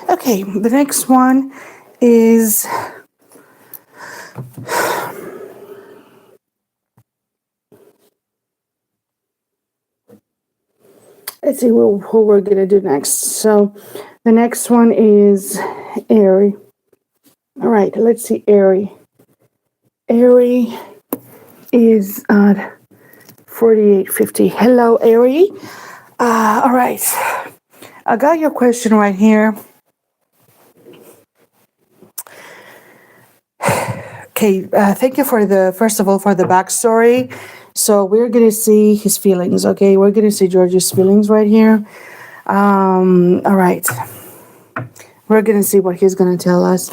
Okay, the next one is let's see who we're gonna do next. So the next one is Airy. All right, let's see Airy. Airy is at 4850. Hello, Airy. All right, I got your question right here. Okay, thank you first of all, for the backstory. So we're going to see his feelings, okay? We're going to see George's feelings right here. All right. We're going to see what he's going to tell us.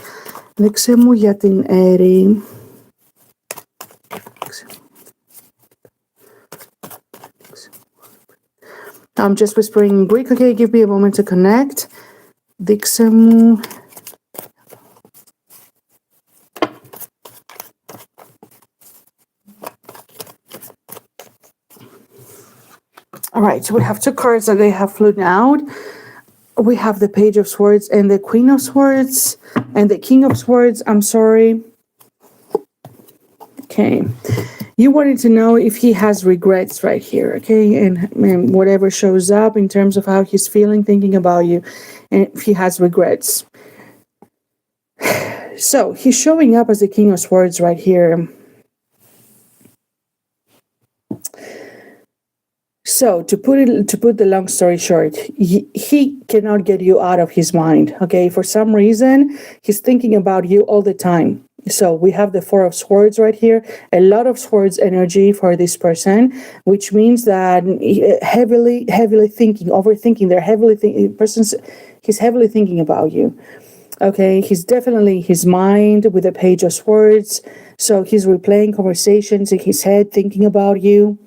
I'm just whispering Greek, okay? Give me a moment to connect. Dixemu. All right, so we have two cards that they have flown out. We have the Page of Swords and the Queen of Swords and the King of Swords. I'm sorry. Okay. You wanted to know if he has regrets right here, okay? And whatever shows up in terms of how he's feeling, thinking about you, and if he has regrets. So he's showing up as the King of Swords right here. So to put the long story short, he cannot get you out of his mind. Okay, for some reason he's thinking about you all the time. So we have the Four of Swords right here, a lot of swords energy for this person, which means that heavily thinking, overthinking. They're heavily thinking. He's heavily thinking about you. Okay, he's definitely his mind with the Page of Swords. So he's replaying conversations in his head, thinking about you.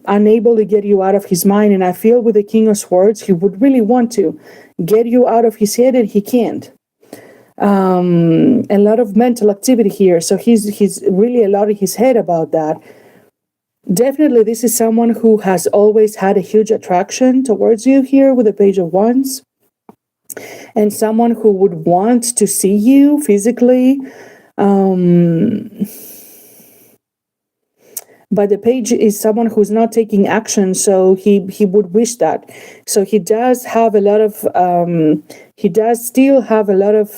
Unable to get you out of his mind. And I feel with the King of Swords, he would really want to get you out of his head, and he can't. A lot of mental activity here. So he's really a lot in his head about that. Definitely, this is someone who has always had a huge attraction towards you here with the Page of Wands. And someone who would want to see you physically. But the Page is someone who's not taking action, so he would wish that. So he does have a lot of, he does still have a lot of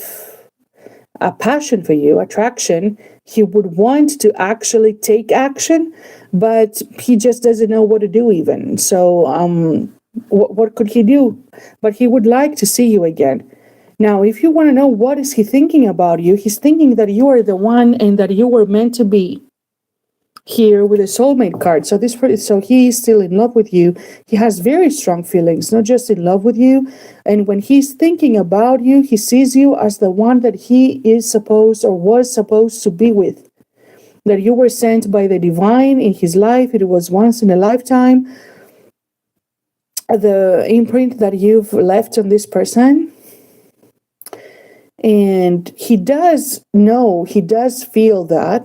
a passion for you, attraction. He would want to actually take action, but he just doesn't know what to do even. So what could he do? But he would like to see you again. Now, if you want to know what is he thinking about you, he's thinking that you are the one and that you were meant to be. Here with a soulmate card. So he is still in love with you. He has very strong feelings, not just in love with you. And when he's thinking about you, he sees you as the one that he is supposed or was supposed to be with. That you were sent by the divine in his life. It was once in a lifetime. The imprint that you've left on this person. And he does know, he does feel that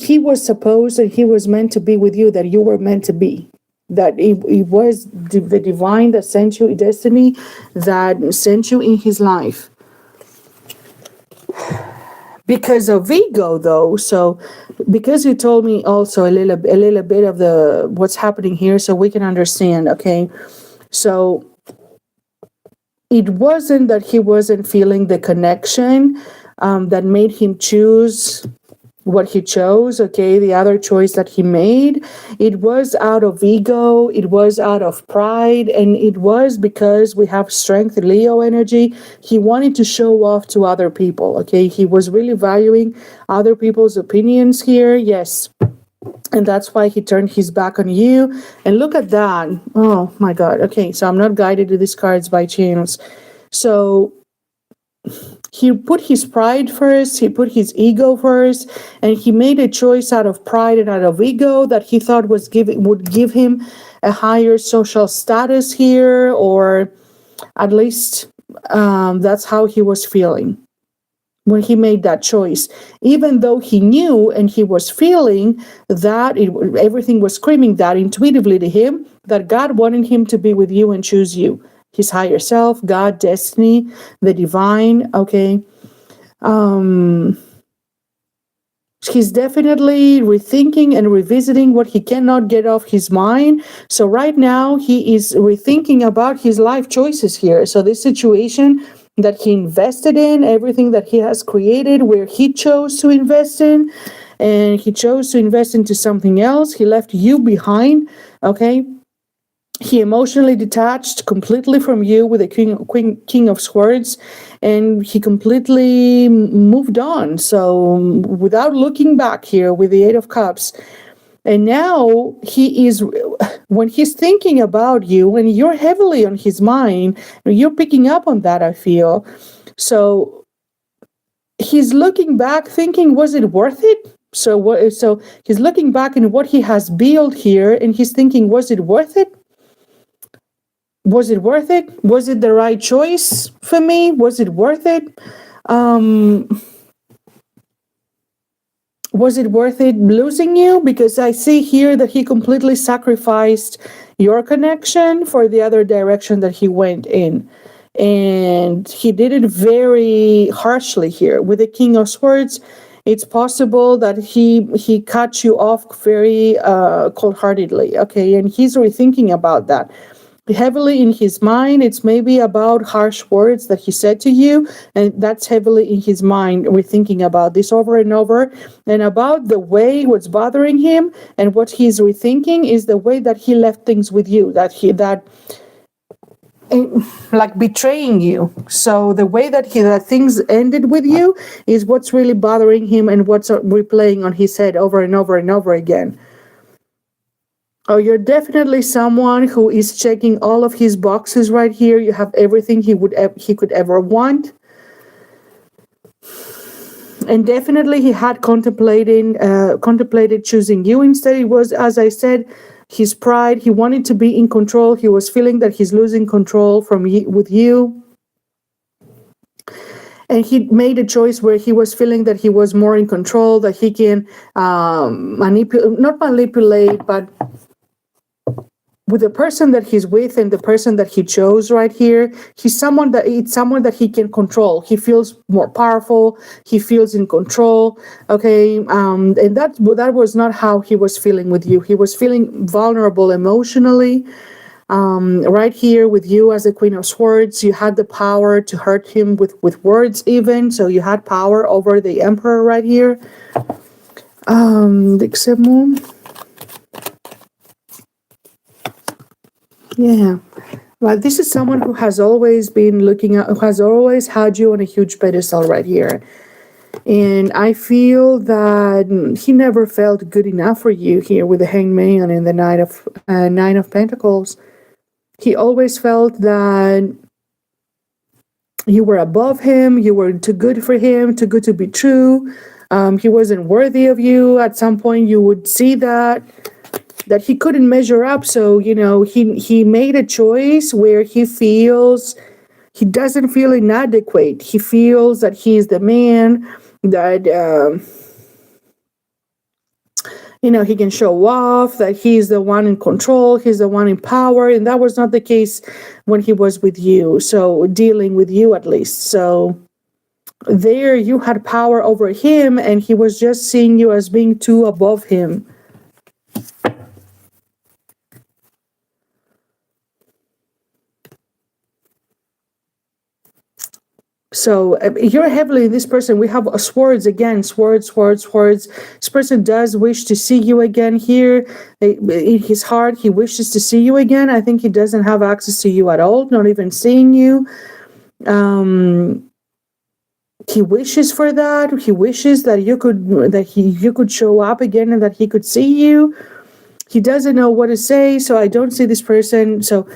he was supposed and he was meant to be with you, that you were meant to be. That it was the divine that sent you, destiny that sent you in his life. Because of ego, though, so because you told me also a little bit of the what's happening here, so we can understand, okay? So it wasn't that he wasn't feeling the connection that made him choose what he chose, okay, the other choice that he made. It was out of ego, it was out of pride, and it was because we have strength in Leo energy. He wanted to show off to other people, okay? He was really valuing other people's opinions here, yes. And that's why he turned his back on you. And look at that. Oh my God. Okay, so I'm not guided to these cards by chance. So he put his pride first, he put his ego first, and he made a choice out of pride and out of ego that he thought would give him a higher social status here, or at least that's how he was feeling when he made that choice. Even though he knew and he was feeling that everything was screaming that intuitively to him, that God wanted him to be with you and choose you. His higher self, God, destiny, the divine, okay? He's definitely rethinking and revisiting what he cannot get off his mind. So right now, he is rethinking about his life choices here. So this situation that he invested in, everything that he has created, where he chose to invest in, and he chose to invest into something else. He left you behind, okay? He emotionally detached completely from you with the King of Swords, and he completely moved on. So without looking back here with the Eight of Cups, and now he is, when he's thinking about you, and you're heavily on his mind, you're picking up on that, I feel. So he's looking back thinking, was it worth it? So he's looking back in what he has built here, and he's thinking, was it worth it? Was it worth it? Was it the right choice for me? Was it worth it? Was it worth it losing you? Because I see here that he completely sacrificed your connection for the other direction that he went in. And he did it very harshly here with the King of Swords. It's possible that he cut you off very cold-heartedly, okay, and he's rethinking about that. Heavily in his mind, it's maybe about harsh words that he said to you, and that's heavily in his mind. We're thinking about this over and over, and about the way what's bothering him, and what he's rethinking is the way that he left things with you, like betraying you. So the way that things ended with you is what's really bothering him, and what's replaying on his head over and over and over again. Oh, you're definitely someone who is checking all of his boxes right here. You have everything he could ever want. And definitely he had contemplated choosing you instead. It was, as I said, his pride. He wanted to be in control. He was feeling that he's losing control with you. And he made a choice where he was feeling that he was more in control, that he can not manipulate, but with the person that he's with and the person that he chose right here, it's someone that he can control. He feels more powerful. He feels in control. Okay, and that was not how he was feeling with you. He was feeling vulnerable emotionally. Right here with you as the Queen of Swords, you had the power to hurt him with words even. So you had power over the Emperor right here. Yeah, well, this is someone who has always been who has always had you on a huge pedestal right here. And I feel that he never felt good enough for you here with the Hanged Man and the Nine of Pentacles. He always felt that you were above him, you were too good for him, too good to be true. He wasn't worthy of you. At some point you would see that he couldn't measure up. So, he made a choice where he feels he doesn't feel inadequate. He feels that he's the man that, he can show off, that he's the one in control, he's the one in power. And that was not the case when he was with you. So dealing with you at least. So there you had power over him, and he was just seeing you as being too above him. So you're heavily this person. We have swords again, swords. This person does wish to see you again here. In his heart, he wishes to see you again. I think he doesn't have access to you at all, not even seeing you. He wishes for that. He wishes that you could show up again and that he could see you. He doesn't know what to say, so I don't see this person. So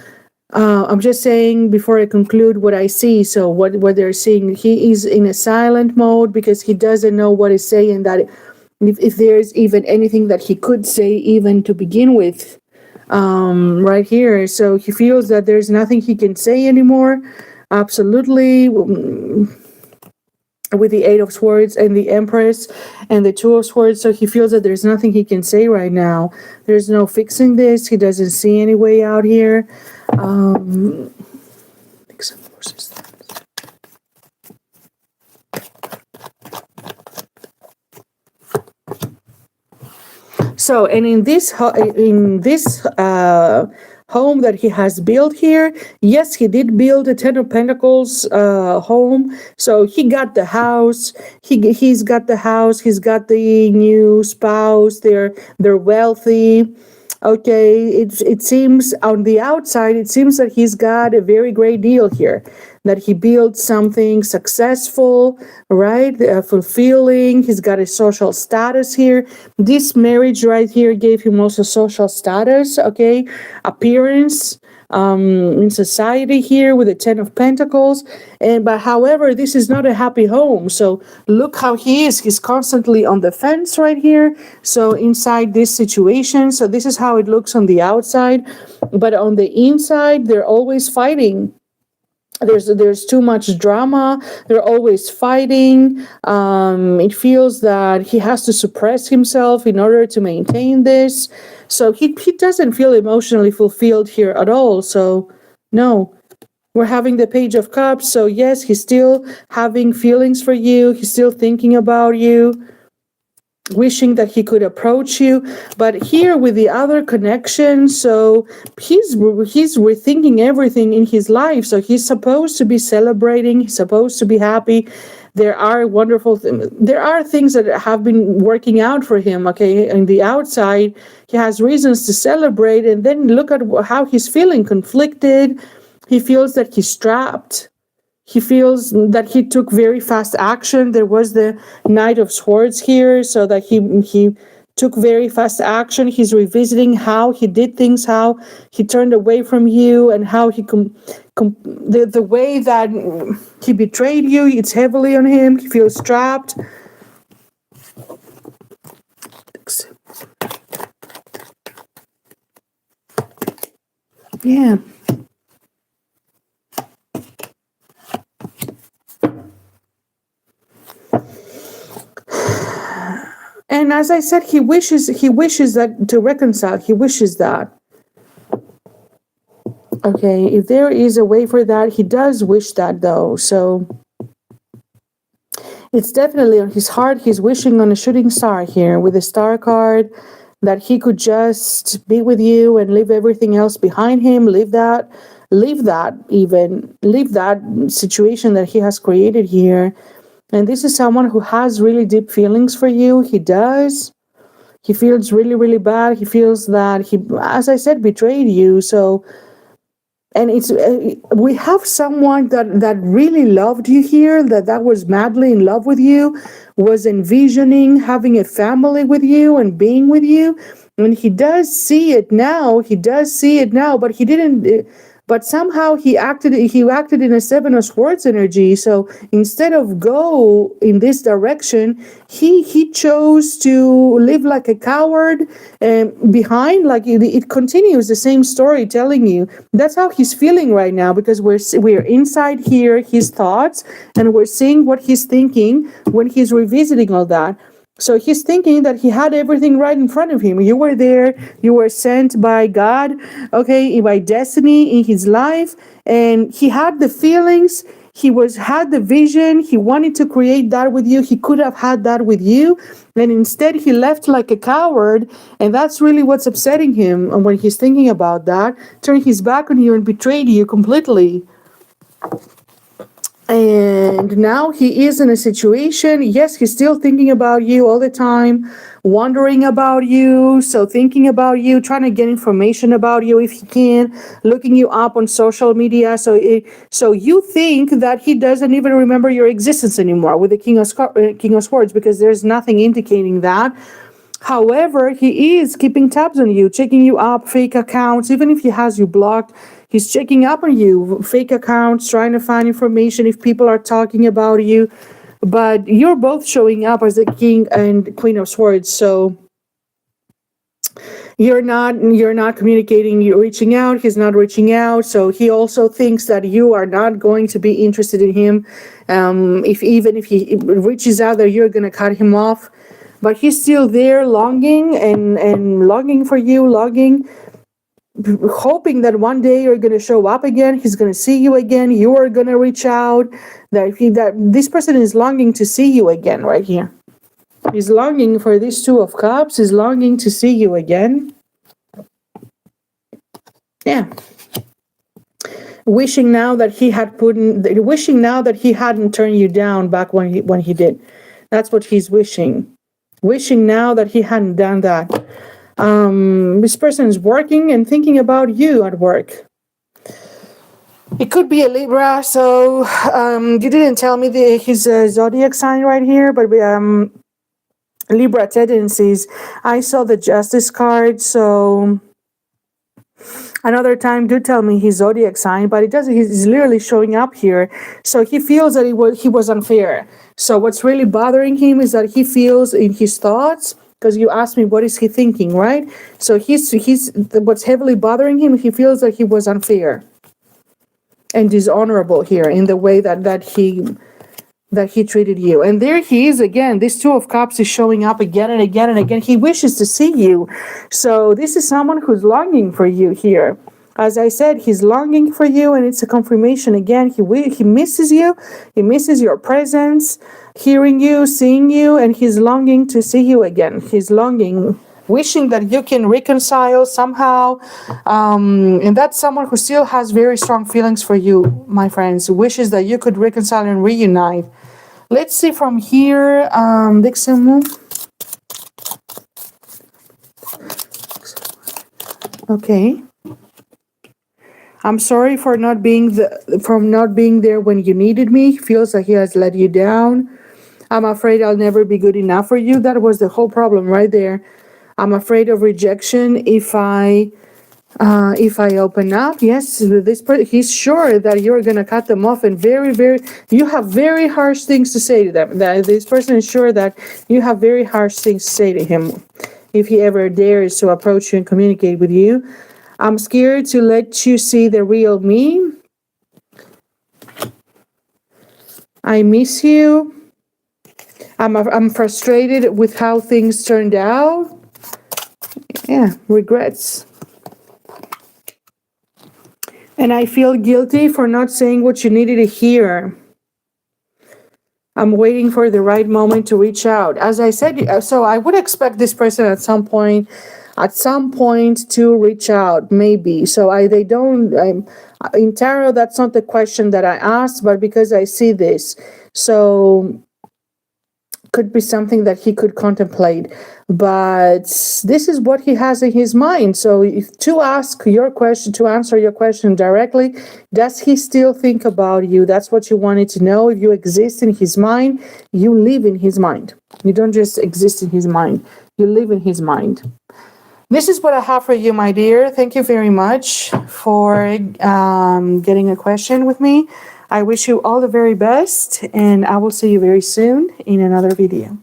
I'm just saying before I conclude what I see. So what they're seeing, he is in a silent mode because he doesn't know what to say, and that if there's even anything that he could say even to begin with, right here. So he feels that there's nothing he can say anymore. Absolutely. With the Eight of Swords and the Empress and the Two of Swords. So he feels that there's nothing he can say right now. There's no fixing this. He doesn't see any way out here. So, and in this home that he has built here, yes, he did build a Ten of Pentacles home. So he got the house. He's got the house. He's got the new spouse. They're wealthy. Okay, it seems on the outside, it seems that he's got a very great deal here, that he built something successful, right? Fulfilling. He's got a social status here. This marriage right here gave him also social status, okay? Appearance in society here with the Ten of Pentacles. But however, this is not a happy home. So look how he is. He's constantly on the fence right here. So inside this situation, so this is how it looks on the outside. But on the inside, they're always fighting. There's too much drama. They're always fighting. It feels that he has to suppress himself in order to maintain this. So he doesn't feel emotionally fulfilled here at all. So no, we're having the Page of Cups. So yes, he's still having feelings for you. He's still thinking about you. wishing that he could approach you. But here with the other connection, so he's rethinking everything in his life. So he's supposed to be celebrating, he's supposed to be happy. There are there are things that have been working out for him, okay? On the outside, he has reasons to celebrate, and then look at how he's feeling: conflicted. He feels that he's trapped. He feels that he took very fast action. There was the Knight of Swords here, so that he took very fast action. He's revisiting how he did things, how he turned away from you, and how the way that he betrayed you. It's heavily on him. He feels trapped. Yeah. And as I said, he wishes that to reconcile. He wishes that. Okay, if there is a way for that, he does wish that though. So it's definitely on his heart. He's wishing on a shooting star here with the star card, that he could just be with you and leave everything else behind him. Leave that situation that he has created here. And this is someone who has really deep feelings for you. He does. He feels really, really bad. He feels that he, as I said, betrayed you. So, and it's we have someone that really loved you here, that was madly in love with you, was envisioning having a family with you and being with you. And he does see it now. But he didn't. But somehow he acted in a Seven of Swords energy. So instead of go in this direction, he chose to live like a coward behind. Like it continues the same story telling you. That's how he's feeling right now, because we're inside here, his thoughts, and we're seeing what he's thinking when he's revisiting all that. So he's thinking that he had everything right in front of him. You were there. You were sent by God, okay, by destiny in his life. And he had the feelings. He had the vision. He wanted to create that with you. He could have had that with you. And instead he left like a coward. And that's really what's upsetting him. And when he's thinking about that, turned his back on you and betrayed you completely. And now he is in a situation, yes, he's still thinking about you all the time, wondering about you, so thinking about you, trying to get information about you if he can, looking you up on social media. So you think that he doesn't even remember your existence anymore with the King of Swords, because there's nothing indicating that. However, he is keeping tabs on you, checking you up, fake accounts, even if he has you blocked. He's checking up on you, fake accounts, trying to find information if people are talking about you. But you're both showing up as the King and Queen of Swords. So you're not communicating, you're reaching out, he's not reaching out. So he also thinks that you are not going to be interested in him. If he reaches out, that you're going to cut him off. But he's still there, longing and longing for you, hoping that one day you're going to show up again, he's going to see you again, you are going to reach out, that this person is longing to see you again right here. He's longing for this Two of Cups, he's longing to see you again. Yeah. Wishing now that he hadn't turned you down back when he did. That's what he's wishing. Wishing now that he hadn't done that. This person is working and thinking about you at work. It could be a Libra, so you didn't tell me his zodiac sign right here, but Libra tendencies. I saw the Justice card, so another time do tell me his zodiac sign, but it doesn't. He's literally showing up here, so he feels that he was unfair. So what's really bothering him is that he feels in his thoughts. Because you asked me, what is he thinking, right? So he's what's heavily bothering him, he feels that he was unfair and dishonorable here in the way that he treated you. And there he is again. This Two of Cups is showing up again and again and again. He wishes to see you. So this is someone who's longing for you here. As I said, he's longing for you, and it's a confirmation again. He misses you. He misses your presence, hearing you, seeing you, and he's longing to see you again. He's longing, wishing that you can reconcile somehow. And that's someone who still has very strong feelings for you, my friends. Wishes that you could reconcile and reunite. Let's see from here, Dixon. Okay. I'm sorry for not being there when you needed me. Feels like he has let you down. I'm afraid I'll never be good enough for you. That was the whole problem right there. I'm afraid of rejection if I open up. Yes, he's sure that you're gonna cut them off, and you have very harsh things to say to them. That this person is sure that you have very harsh things to say to him if he ever dares to approach you and communicate with you. I'm scared to let you see the real me. I miss you. I'm frustrated with how things turned out. Yeah, regrets. And I feel guilty for not saying what you needed to hear. I'm waiting for the right moment to reach out. As I said, so I would expect this person at some point to reach out, maybe. So in tarot, that's not the question that I asked, but because I see this, so could be something that he could contemplate. But this is what he has in his mind. So to answer your question directly, does he still think about you? That's what you wanted to know. If you exist in his mind, you live in his mind. You don't just exist in his mind. You live in his mind. This is what I have for you, my dear. Thank you very much for getting a question with me. I wish you all the very best, and I will see you very soon in another video.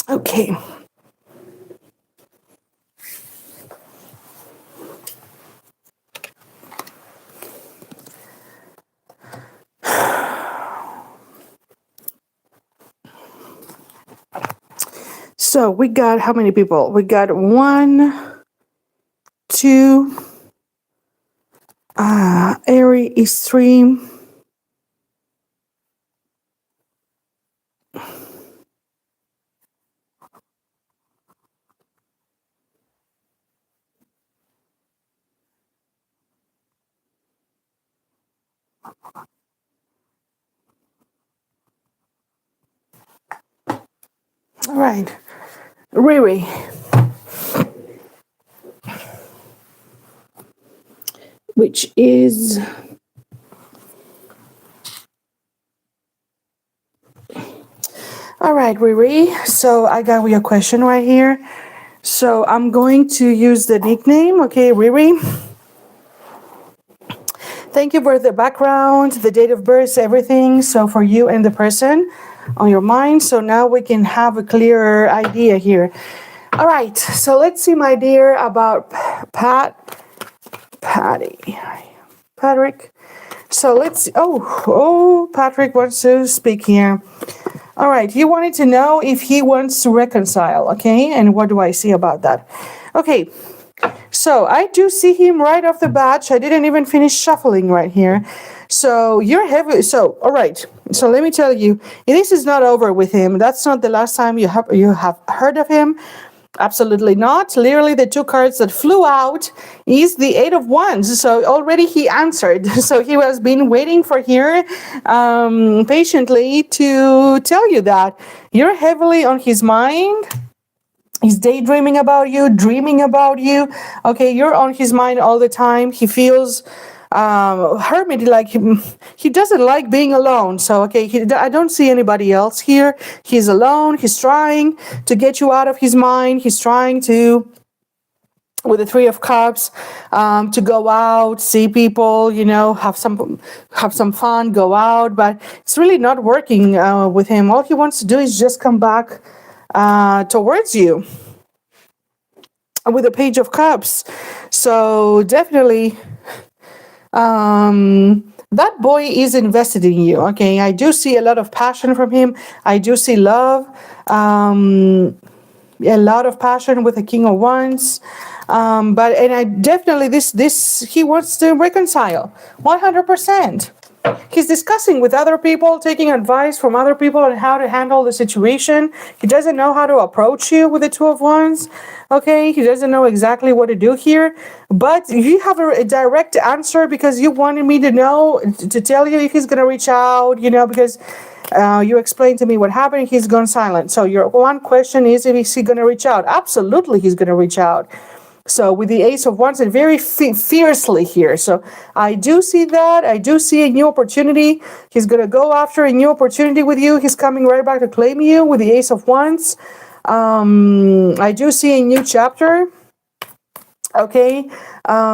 Okay. So we got how many people? We got 1, 2, Airy is 3. All right. Riri. Which is all right, Riri. So I got your question right here. So I'm going to use the nickname, okay, Riri. Thank you for the background, the date of birth, everything. So for you and the person on your mind. So now we can have a clearer idea here. All right. So let's see, my dear, about Patrick. So let's, Patrick wants to speak here. All right, you wanted to know if he wants to reconcile, okay? And what do I see about that? Okay, so So I do see him right off the bat. I didn't even finish shuffling right here. So you're heavy. So, all right. So let me tell you, this is not over with him. That's not the last time you have heard of him. Absolutely not. Literally, the two cards that flew out is the Eight of Wands. So already he answered. So he has been waiting for here patiently to tell you that you're heavily on his mind. He's daydreaming about you, dreaming about you. Okay, you're on his mind all the time. He feels hermit, like he doesn't like being alone. So okay, I don't see anybody else here. He's alone. He's trying to get you out of his mind. He's trying to, with the Three of Cups, to go out, see people, have some fun, go out, but it's really not working with him. All he wants to do is just come back towards you with the Page of Cups. So definitely that boy is invested in you. Okay, I do see a lot of passion from him. I do see love, a lot of passion with the King of Wands. But I definitely, this he wants to reconcile 100%. He's discussing with other people, taking advice from other people on how to handle the situation. He doesn't know how to approach you with the Two of Wands. Okay, he doesn't know exactly what to do here. But you have a direct answer because you wanted me to know, to tell you if he's going to reach out, because you explained to me what happened. He's gone silent. So your one question is, if he's going to reach out? Absolutely, he's going to reach out. So with the Ace of Wands, and very fiercely here. So I do see that. I do see a new opportunity. He's going to go after a new opportunity with you. He's coming right back to claim you with the Ace of Wands. I do see a new chapter. Okay.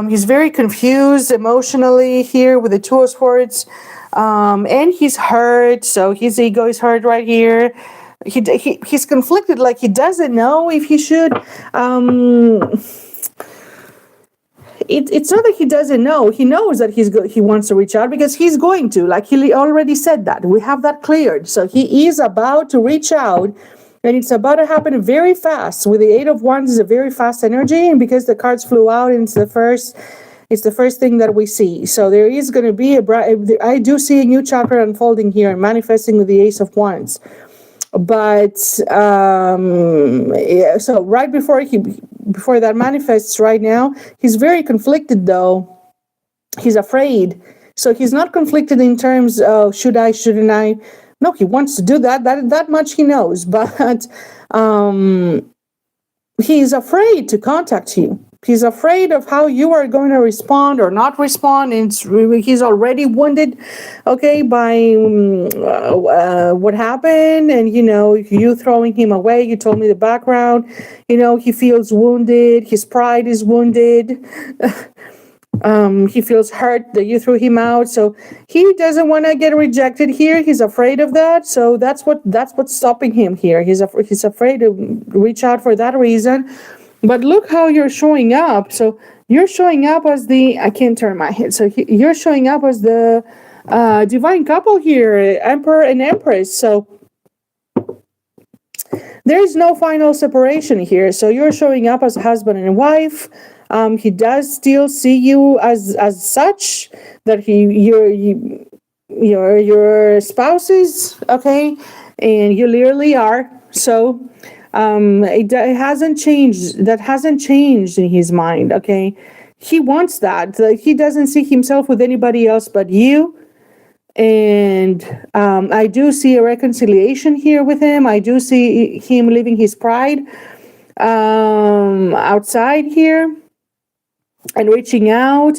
He's very confused emotionally here with the Two of Swords. And he's hurt. So his ego is hurt right here. He's conflicted, like he doesn't know if he should... It's not that he doesn't know. He knows that he wants to reach out because he's going to. Like he already said that. We have that cleared. So he is about to reach out, and it's about to happen very fast. With the Eight of Wands is a very fast energy, and because the cards flew out, and it's the first thing that we see. So there is going to be I do see a new chapter unfolding here and manifesting with the Ace of Wands. But yeah, so right before that manifests right now, he's very conflicted though. He's afraid. So he's not conflicted in terms of should I, shouldn't I? No, he wants to do that much he knows, but he's afraid to contact you. He's afraid of how you are going to respond or not respond. And he's already wounded, okay, by what happened. And, you throwing him away. You told me the background. He feels wounded. His pride is wounded. He feels hurt that you threw him out. So he doesn't want to get rejected here. He's afraid of that. So that's what's stopping him here. He's afraid to reach out for that reason. But look how you're showing up. So you're showing up as I can't turn my head. So you're showing up as the divine couple here, Emperor and Empress. So there is no final separation here. So you're showing up as husband and wife. He does still see you as such, that you're your spouses, okay? And you literally are. So it hasn't changed. That hasn't changed in his mind, okay? He wants that. He doesn't see himself with anybody else but you. And I do see a reconciliation here with him. I do see him leaving his pride outside here and reaching out.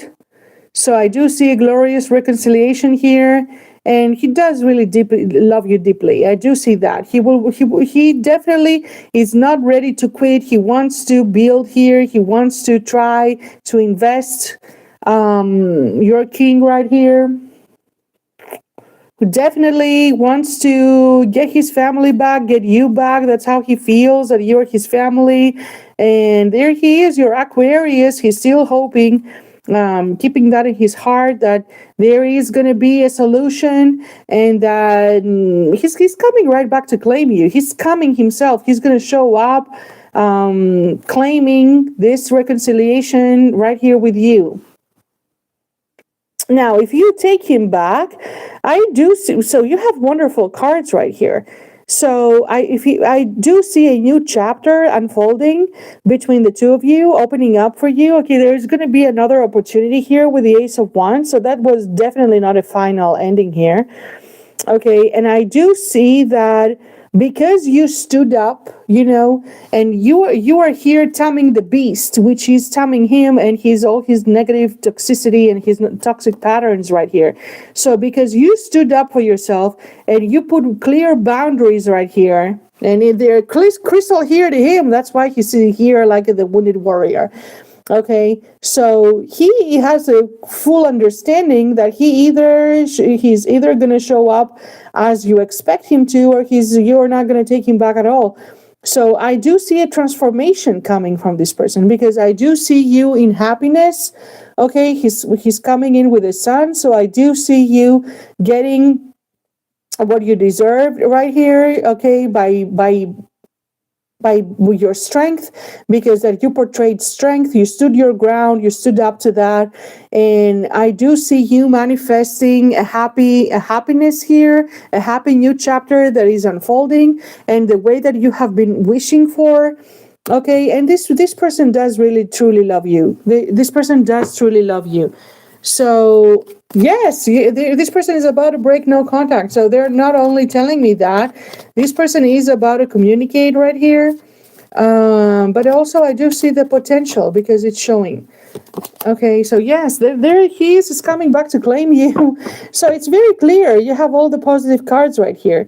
So I do see a glorious reconciliation here. And he does really deeply love you deeply. I do see that. He definitely is not ready to quit. He wants to build here. He wants to try to invest. Your king right here, who definitely wants to get his family back, get you back. That's how he feels, that you're his family. And there he is, your Aquarius. He's still hoping, keeping that in his heart, that there is going to be a solution, and that he's coming right back to claim you. He's coming himself. He's going to show up claiming this reconciliation right here with you. Now, if you take him back, I do see, so you have wonderful cards right here. So I do see a new chapter unfolding between the two of you, opening up for you. Okay, there's going to be another opportunity here with the Ace of Wands. So that was definitely not a final ending here. Okay, and I do see that because you stood up, and you are here taming the beast, which is taming him and all his negative toxicity and his toxic patterns right here. So because you stood up for yourself and you put clear boundaries right here, and they're crystal here to him, that's why he's sitting here like the wounded warrior. Okay, so he has a full understanding that he's either going to show up as you expect him to, or you're not going to take him back at all. So I do see a transformation coming from this person, because I do see you in happiness. Okay, he's coming in with a son, so I do see you getting what you deserve right here. Okay, by your strength, because that you portrayed strength, you stood your ground, you stood up to that, and I do see you manifesting a happiness here, a happy new chapter that is unfolding, and the way that you have been wishing for. Okay, and this person does really truly love you. This person does truly love you. So yes, this person is about to break no contact. So they're not only telling me that this person is about to communicate right here, but also I do see the potential because it's showing. Okay, so yes, there he is coming back to claim you. So it's very clear. You have all the positive cards right here.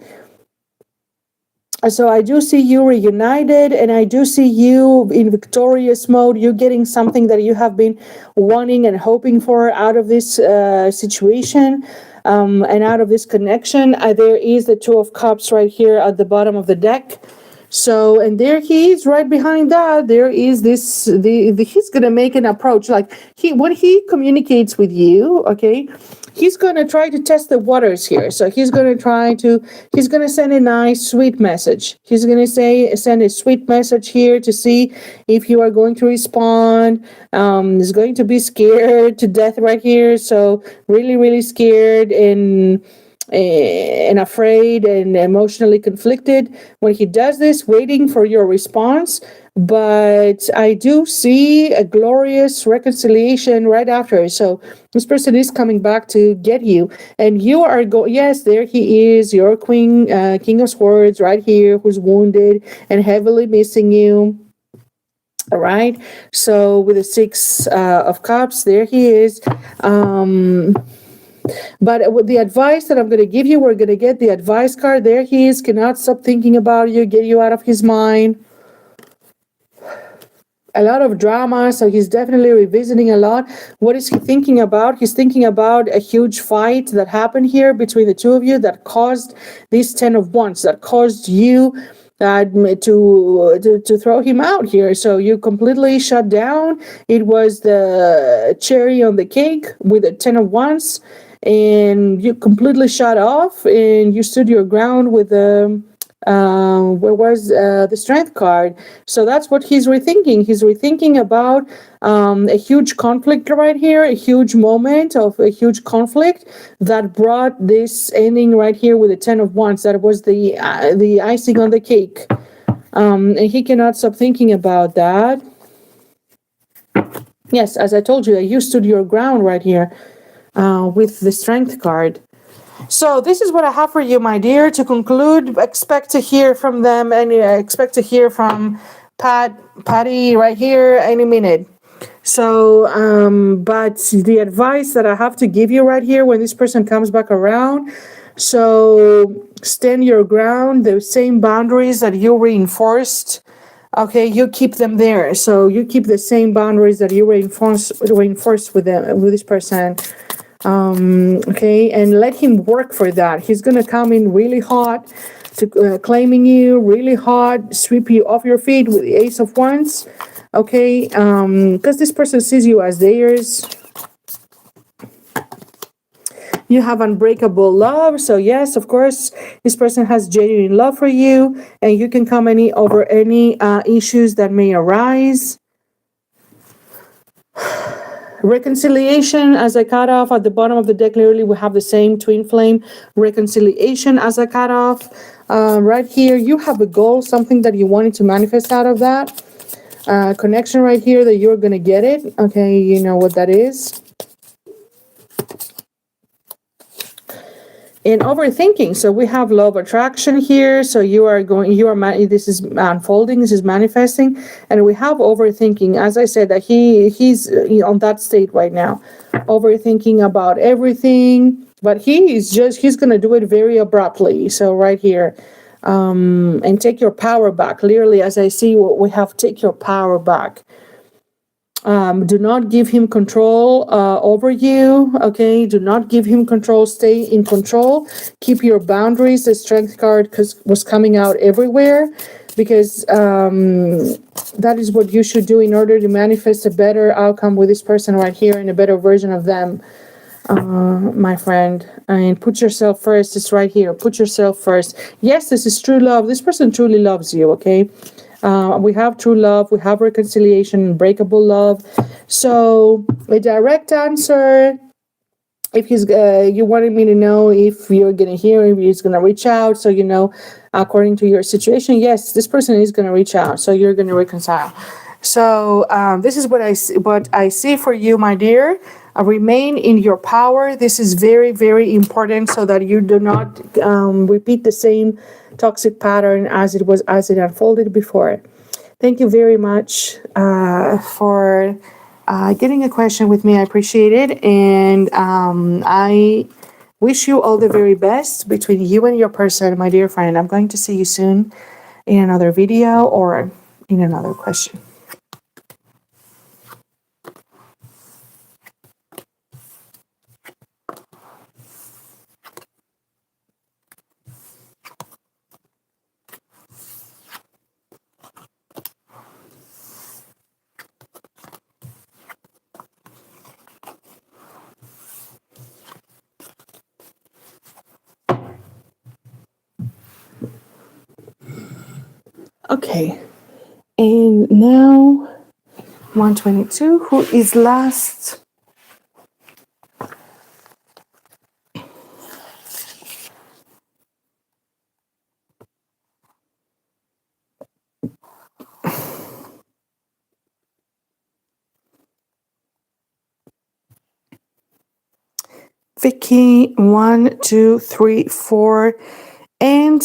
So I do see you reunited, and I do see you in victorious mode. You getting something that you have been wanting and hoping for out of this situation, and out of this connection. There is the Two of Cups right here at the bottom of the deck. So, and there he is right behind that. There is he's going to make an approach. Like when he communicates with you, okay, he's going to try to test the waters here. So he's going to send a nice, sweet message. He's going to send a sweet message here to see if you are going to respond. He's going to be scared to death right here. So really, really scared and afraid and emotionally conflicted when he does this, waiting for your response. But I do see a glorious reconciliation right after. So this person is coming back to get you, and you are yes, there he is, your King of Swords right here, who's wounded and heavily missing you. All right, so with the Six of Cups, there he is. But with the advice that I'm going to give you, we're going to get the advice card. There he is, cannot stop thinking about you, get you out of his mind. A lot of drama, so he's definitely revisiting a lot. What is he thinking about? He's thinking about a huge fight that happened here between the two of you that caused this 10 of Wands, that caused you to throw him out here. So you completely shut down. It was the cherry on the cake with the 10 of Wands, and you completely shut off, and you stood your ground with the where was the Strength card. So that's what he's rethinking. He's rethinking about a huge conflict right here, a huge moment of a huge conflict that brought this ending right here with the 10 of Wands. That was the icing on the cake, and he cannot stop thinking about that. Yes, as I told you, you stood your ground right here with the Strength card. So this is what I have for you, my dear. To conclude, expect to hear from them, and expect to hear from Patty right here any minute. So, but the advice that I have to give you right here when this person comes back around, so stand your ground, the same boundaries that you reinforced. Okay, you keep them there. So you keep the same boundaries that you reinforced with this person. Okay, and let him work for that. He's gonna come in really hot to claiming you, really hot, sweep you off your feet with the Ace of Wands. Okay, because this person sees you as theirs. You have unbreakable love. So yes, of course, this person has genuine love for you, and you can come over any issues that may arise. Reconciliation, as I cut off at the bottom of the deck, clearly we have the same twin flame reconciliation as I cut off. Right here, you have a goal, something that you wanted to manifest out of that. Connection right here that you're going to get it. Okay, you know what that is. In overthinking, so we have law of attraction here. So this is unfolding, this is manifesting, and we have overthinking. As I said, that he's on that state right now, overthinking about everything, but he's gonna do it very abruptly. So right here, and take your power back. Clearly, as I see, what we have, take your power back. Do not give him control over you. Okay, do not give him control. Stay in control. Keep your boundaries. The strength card was coming out everywhere, because that is what you should do in order to manifest a better outcome with this person right here, and a better version of them, my friend. And put yourself first. It's right here. Put yourself first. Yes, this is true love. This person truly loves you. Okay. We have true love, we have reconciliation, unbreakable love. So a direct answer, if you wanted me to know if you're going to hear him, he's going to reach out. So, according to your situation, yes, this person is going to reach out. So you're going to reconcile. So this is what I see for you, my dear. Remain in your power. This is very, very important, so that you do not repeat the same toxic pattern as it unfolded before. Thank you very much for getting a question with me. I appreciate it, and I wish you all the very best between you and your person, my dear friend. I'm going to see you soon in another video or in another question. Okay, and now 122, who is last? Vicky, 1, 2, 3, 4, and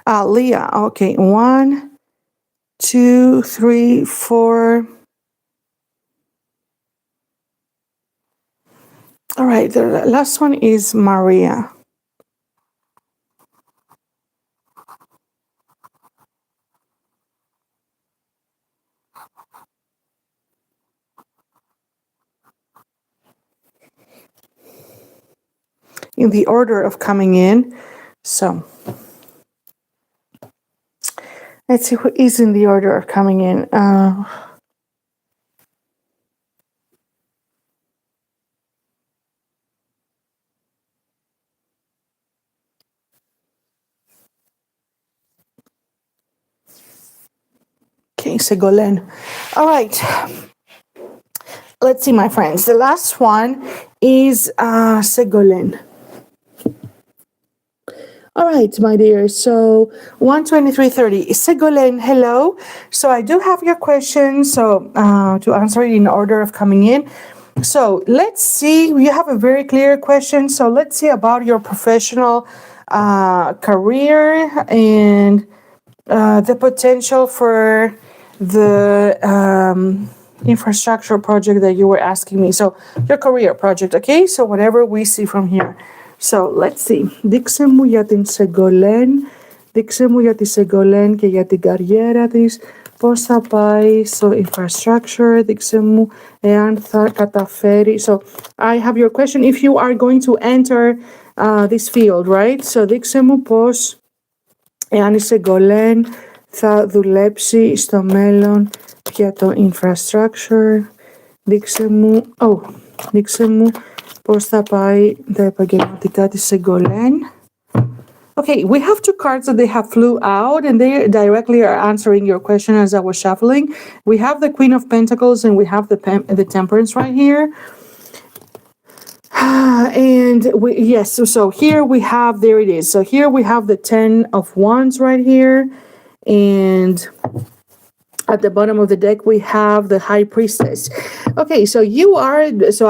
Leah. Okay, 1, 2, 3, 4. All right, the last one is Maria. In the order of coming in. So let's see who is in the order of coming in. Okay, Segolen. All right. Let's see, my friends. The last one is Segolen. All right, my dear. So 123.30. Segolen, hello. So I do have your question. So to answer it in order of coming in. So let's see. You have a very clear question. So let's see about your professional career and the potential for the infrastructure project that you were asking me. So your career project, okay? So whatever we see from here. So let's see. Δείξε μου για την Σεγκολέν. Δείξε μου για τη Σεγκολέν και για την καριέρα της. Πώς θα πάει στο infrastructure. Δείξε μου εάν θα καταφέρει. So I have your question. If you are going to enter this field, right? So δείξε μου πώς εάν η Σεγκολέν θα δουλέψει στο μέλλον για το infrastructure. Δείξε μου Πώς θα πάει τα επαγγελματικά της Σεγκολέν? Okay, we have two cards that they have flew out and they directly are answering your question as I was shuffling. We have the Queen of Pentacles and we have the Temperance right here. And yes, so here we have, there it is. So here we have the 10 of Wands right here. And at the bottom of the deck, we have the High Priestess. Okay, so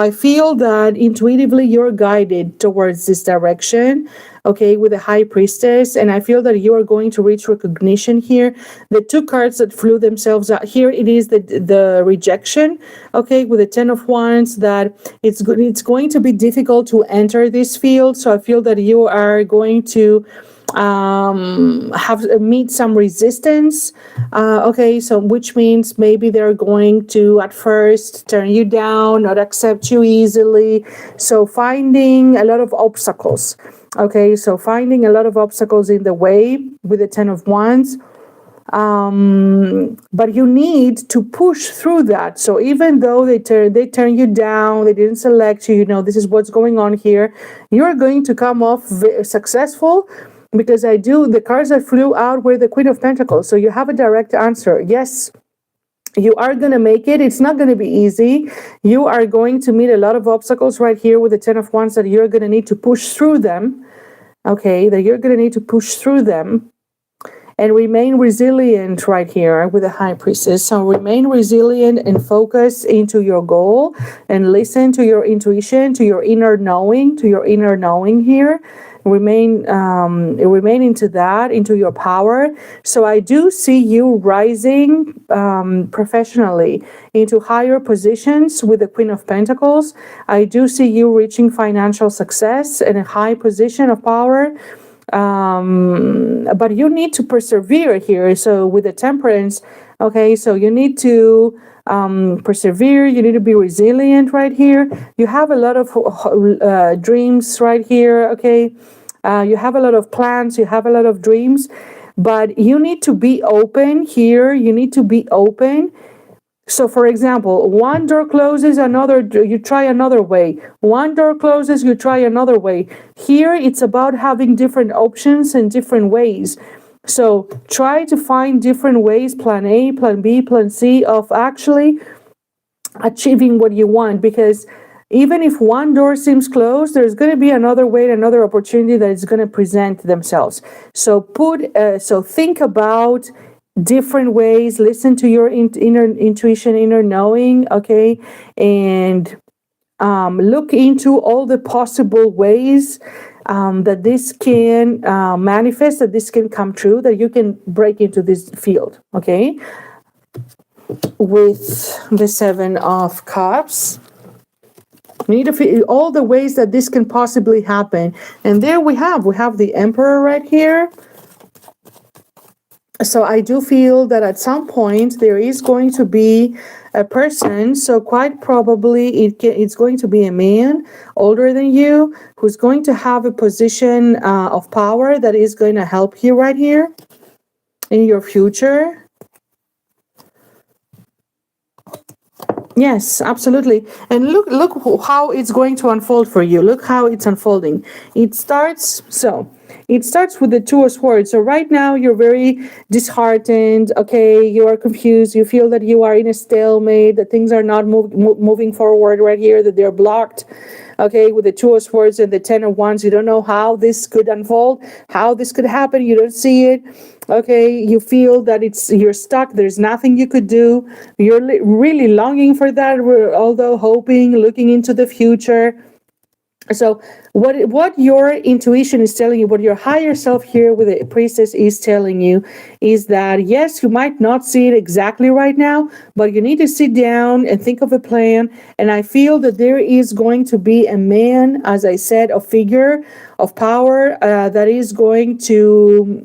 I feel that intuitively you're guided towards this direction, okay, with the High Priestess, and I feel that you are going to reach recognition here. The two cards that flew themselves out here, it is the rejection, okay, with the 10 of Wands, that it's going to be difficult to enter this field, so I feel that you are going to meet some resistance, okay, so which means maybe they're going to at first turn you down, not accept you easily, so finding a lot of obstacles, okay, so finding a lot of obstacles in the way with the 10 of Wands, but you need to push through that. So even though they turn you down, they didn't select you, this is what's going on here, you're going to come off successful. Because the cards that flew out were the Queen of Pentacles. So you have a direct answer. Yes, you are going to make it. It's not going to be easy. You are going to meet a lot of obstacles right here with the 10 of Wands that you're going to need to push through them. Okay, that you're going to need to push through them and remain resilient right here with the High Priestess. So remain resilient and focus into your goal and listen to your intuition, to your inner knowing, here. Remain into that, into your power. So I do see you rising professionally into higher positions with the Queen of Pentacles. I do see you reaching financial success and a high position of power. But you need to persevere here. So with the Temperance, okay, so you need to persevere, you need to be resilient right here. You have a lot of dreams right here, okay, you have a lot of plans, you have a lot of dreams, but you need to be open here, So for example, one door closes, you try another way. One door closes, you try another way. Here it's about having different options and different ways. So try to find different ways, plan A, plan B, plan C, of actually achieving what you want, because even if one door seems closed, there's going to be another way, another opportunity that is going to present themselves. So think about different ways, listen to your inner intuition, inner knowing, okay, and look into all the possible ways that this can manifest, that this can come true, that you can break into this field, okay? With the 7 of Cups, we need to feel all the ways that this can possibly happen. And there we have the Emperor right here. So I do feel that at some point there is going to be a person, so quite probably it's going to be a man older than you who's going to have a position of power that is going to help you right here in your future. Yes, absolutely. And look how it's going to unfold for you. Look how it's unfolding. It starts with the 2 of Swords. So right now you're very disheartened, okay? You are confused. You feel that you are in a stalemate, that things are not moving forward right here, that they're blocked, okay? With the 2 of Swords and the 10 of Wands, you don't know how this could unfold, how this could happen. You don't see it, okay? You feel that you're stuck. There's nothing you could do. You're really longing for that, although hoping, looking into the future. So what your intuition is telling you, what your higher self here with the Priestess is telling you, is that yes, you might not see it exactly right now, but you need to sit down and think of a plan. And I feel that there is going to be a man, as I said, a figure of power that is going to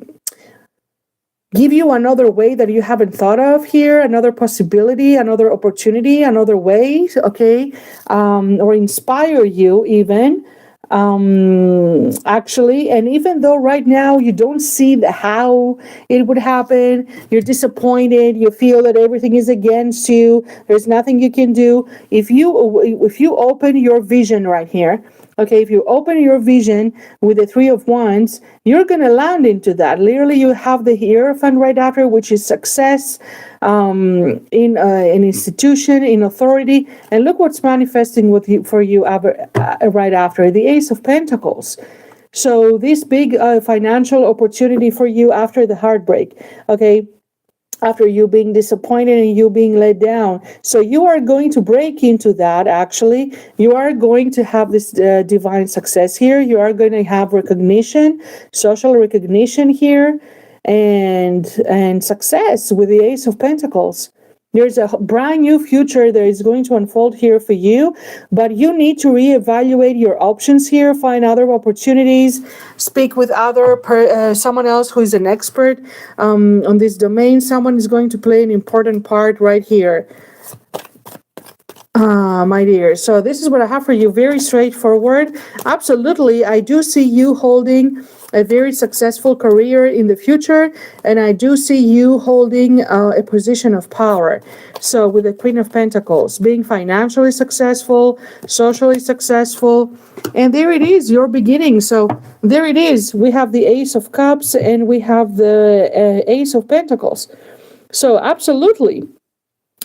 give you another way that you haven't thought of here, another possibility, another opportunity, another way, okay, or inspire you even actually. And even though right now you don't see how it would happen, you're disappointed, you feel that everything is against you, there's nothing you can do. If you open your vision right here, okay, if you open your vision with the Three of Wands, you're going to land into that. Literally, you have the Hierophant right after, which is success in an institution, in authority. And look what's manifesting for you right after, the Ace of Pentacles. So this big financial opportunity for you after the heartbreak, okay? After you being disappointed and you being let down. So you are going to break into that, actually. You are going to have this divine success here. You are going to have recognition, social recognition here, and success with the Ace of Pentacles. There's a brand new future that is going to unfold here for you, but you need to reevaluate your options here, find other opportunities, speak with someone else who is an expert on this domain. Someone is going to play an important part right here, my dear. So this is what I have for you, very straightforward. Absolutely, I do see you holding a very successful career in the future, and I do see you holding a position of power. So with the Queen of Pentacles, being financially successful, socially successful, and there it is, your beginning. So there it is. We have the Ace of Cups and we have the Ace of Pentacles. So absolutely,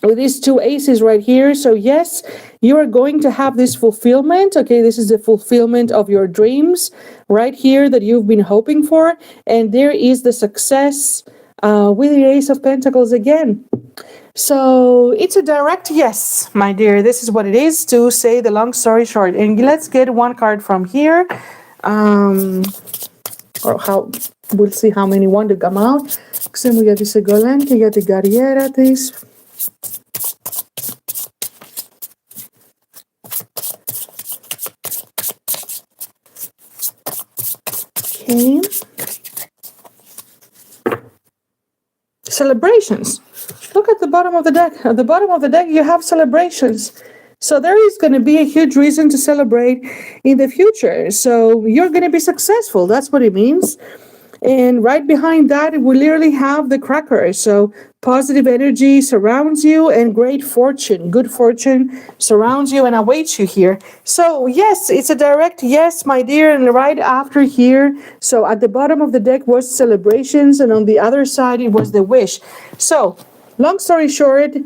with these two aces right here. So yes, you are going to have this fulfillment. Okay, this is the fulfillment of your dreams right here that you've been hoping for. And there is the success with the Ace of Pentacles again. So it's a direct yes, my dear. This is what it is, to say the long story short. And let's get one card from here. We'll see how many want to come out. Chcemy για τη Σεγκολέν και για την καριέρα της. Okay. Celebrations. Look at the bottom of the deck. At the bottom of the deck, you have celebrations. So there is going to be a huge reason to celebrate in the future. So you're going to be successful. That's what it means. And right behind that, we literally have the cracker. So positive energy surrounds you, and great fortune, good fortune surrounds you and awaits you here. So yes, it's a direct yes, my dear. And right after here, so at the bottom of the deck was celebrations, and on the other side, it was the wish. So long story short,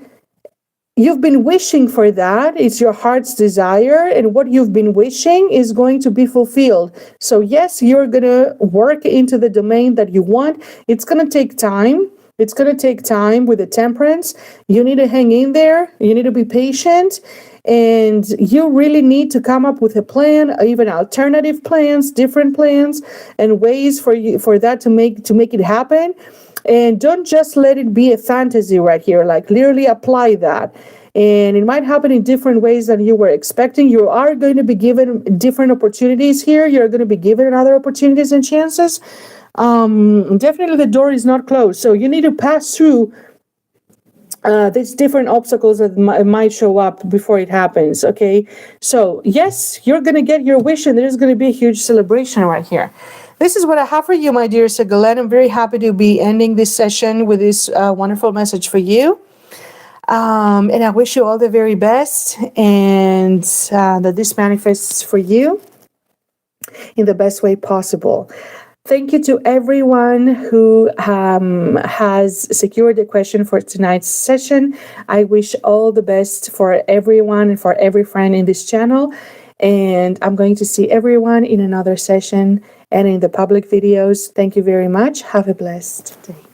you've been wishing for that. It's your heart's desire, and what you've been wishing is going to be fulfilled. So yes, you're going to work into the domain that you want. It's going to take time. It's going to take time with the Temperance. You need to hang in there. You need to be patient. And you really need to come up with a plan, even alternative plans, different plans, and ways for that to make it happen. And don't just let it be a fantasy right here. Like literally apply that. And it might happen in different ways than you were expecting. You are going to be given different opportunities here. You're going to be given other opportunities and chances. Definitely the door is not closed. So you need to pass through these different obstacles that might show up before it happens. Okay. So yes, you're going to get your wish, and there's going to be a huge celebration right here. This is what I have for you, my dear Segolene. I'm very happy to be ending this session with this wonderful message for you. And I wish you all the very best, and that this manifests for you in the best way possible. Thank you to everyone who has secured a question for tonight's session. I wish all the best for everyone and for every friend in this channel. And I'm going to see everyone in another session and in the public videos. Thank you very much. Have a blessed day.